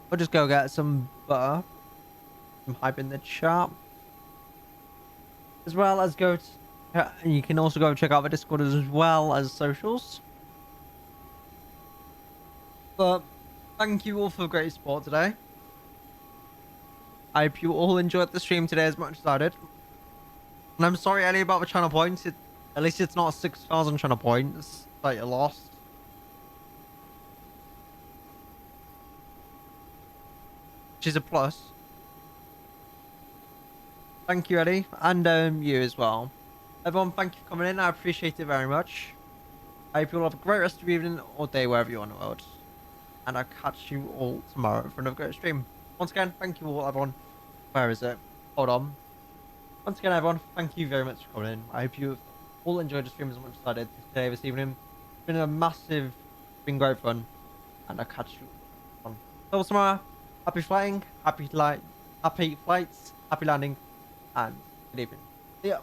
we'll just go get some butter. Some hype in the chat. As well as go to... You can also go check out the Discord as well as socials. But thank you all for the great support today. I hope you all enjoyed the stream today as much as I did. And I'm sorry, Ellie, about the channel points. At least it's not 6,000 channel points that you lost. Which is a plus. Thank you, Eddie. And you as well. Everyone, thank you for coming in. I appreciate it very much. I hope you all have a great rest of your evening or day wherever you are in the world. And I'll catch you all tomorrow for another great stream. Once again, thank you all, everyone. Where is it? Hold on. Once again, everyone, thank you very much for coming in. I hope you all enjoyed the stream as much as I did today, this evening. It's been a massive, been great fun. And I'll catch you on. So tomorrow, happy flying, happy flights, happy landing, and good evening. See ya.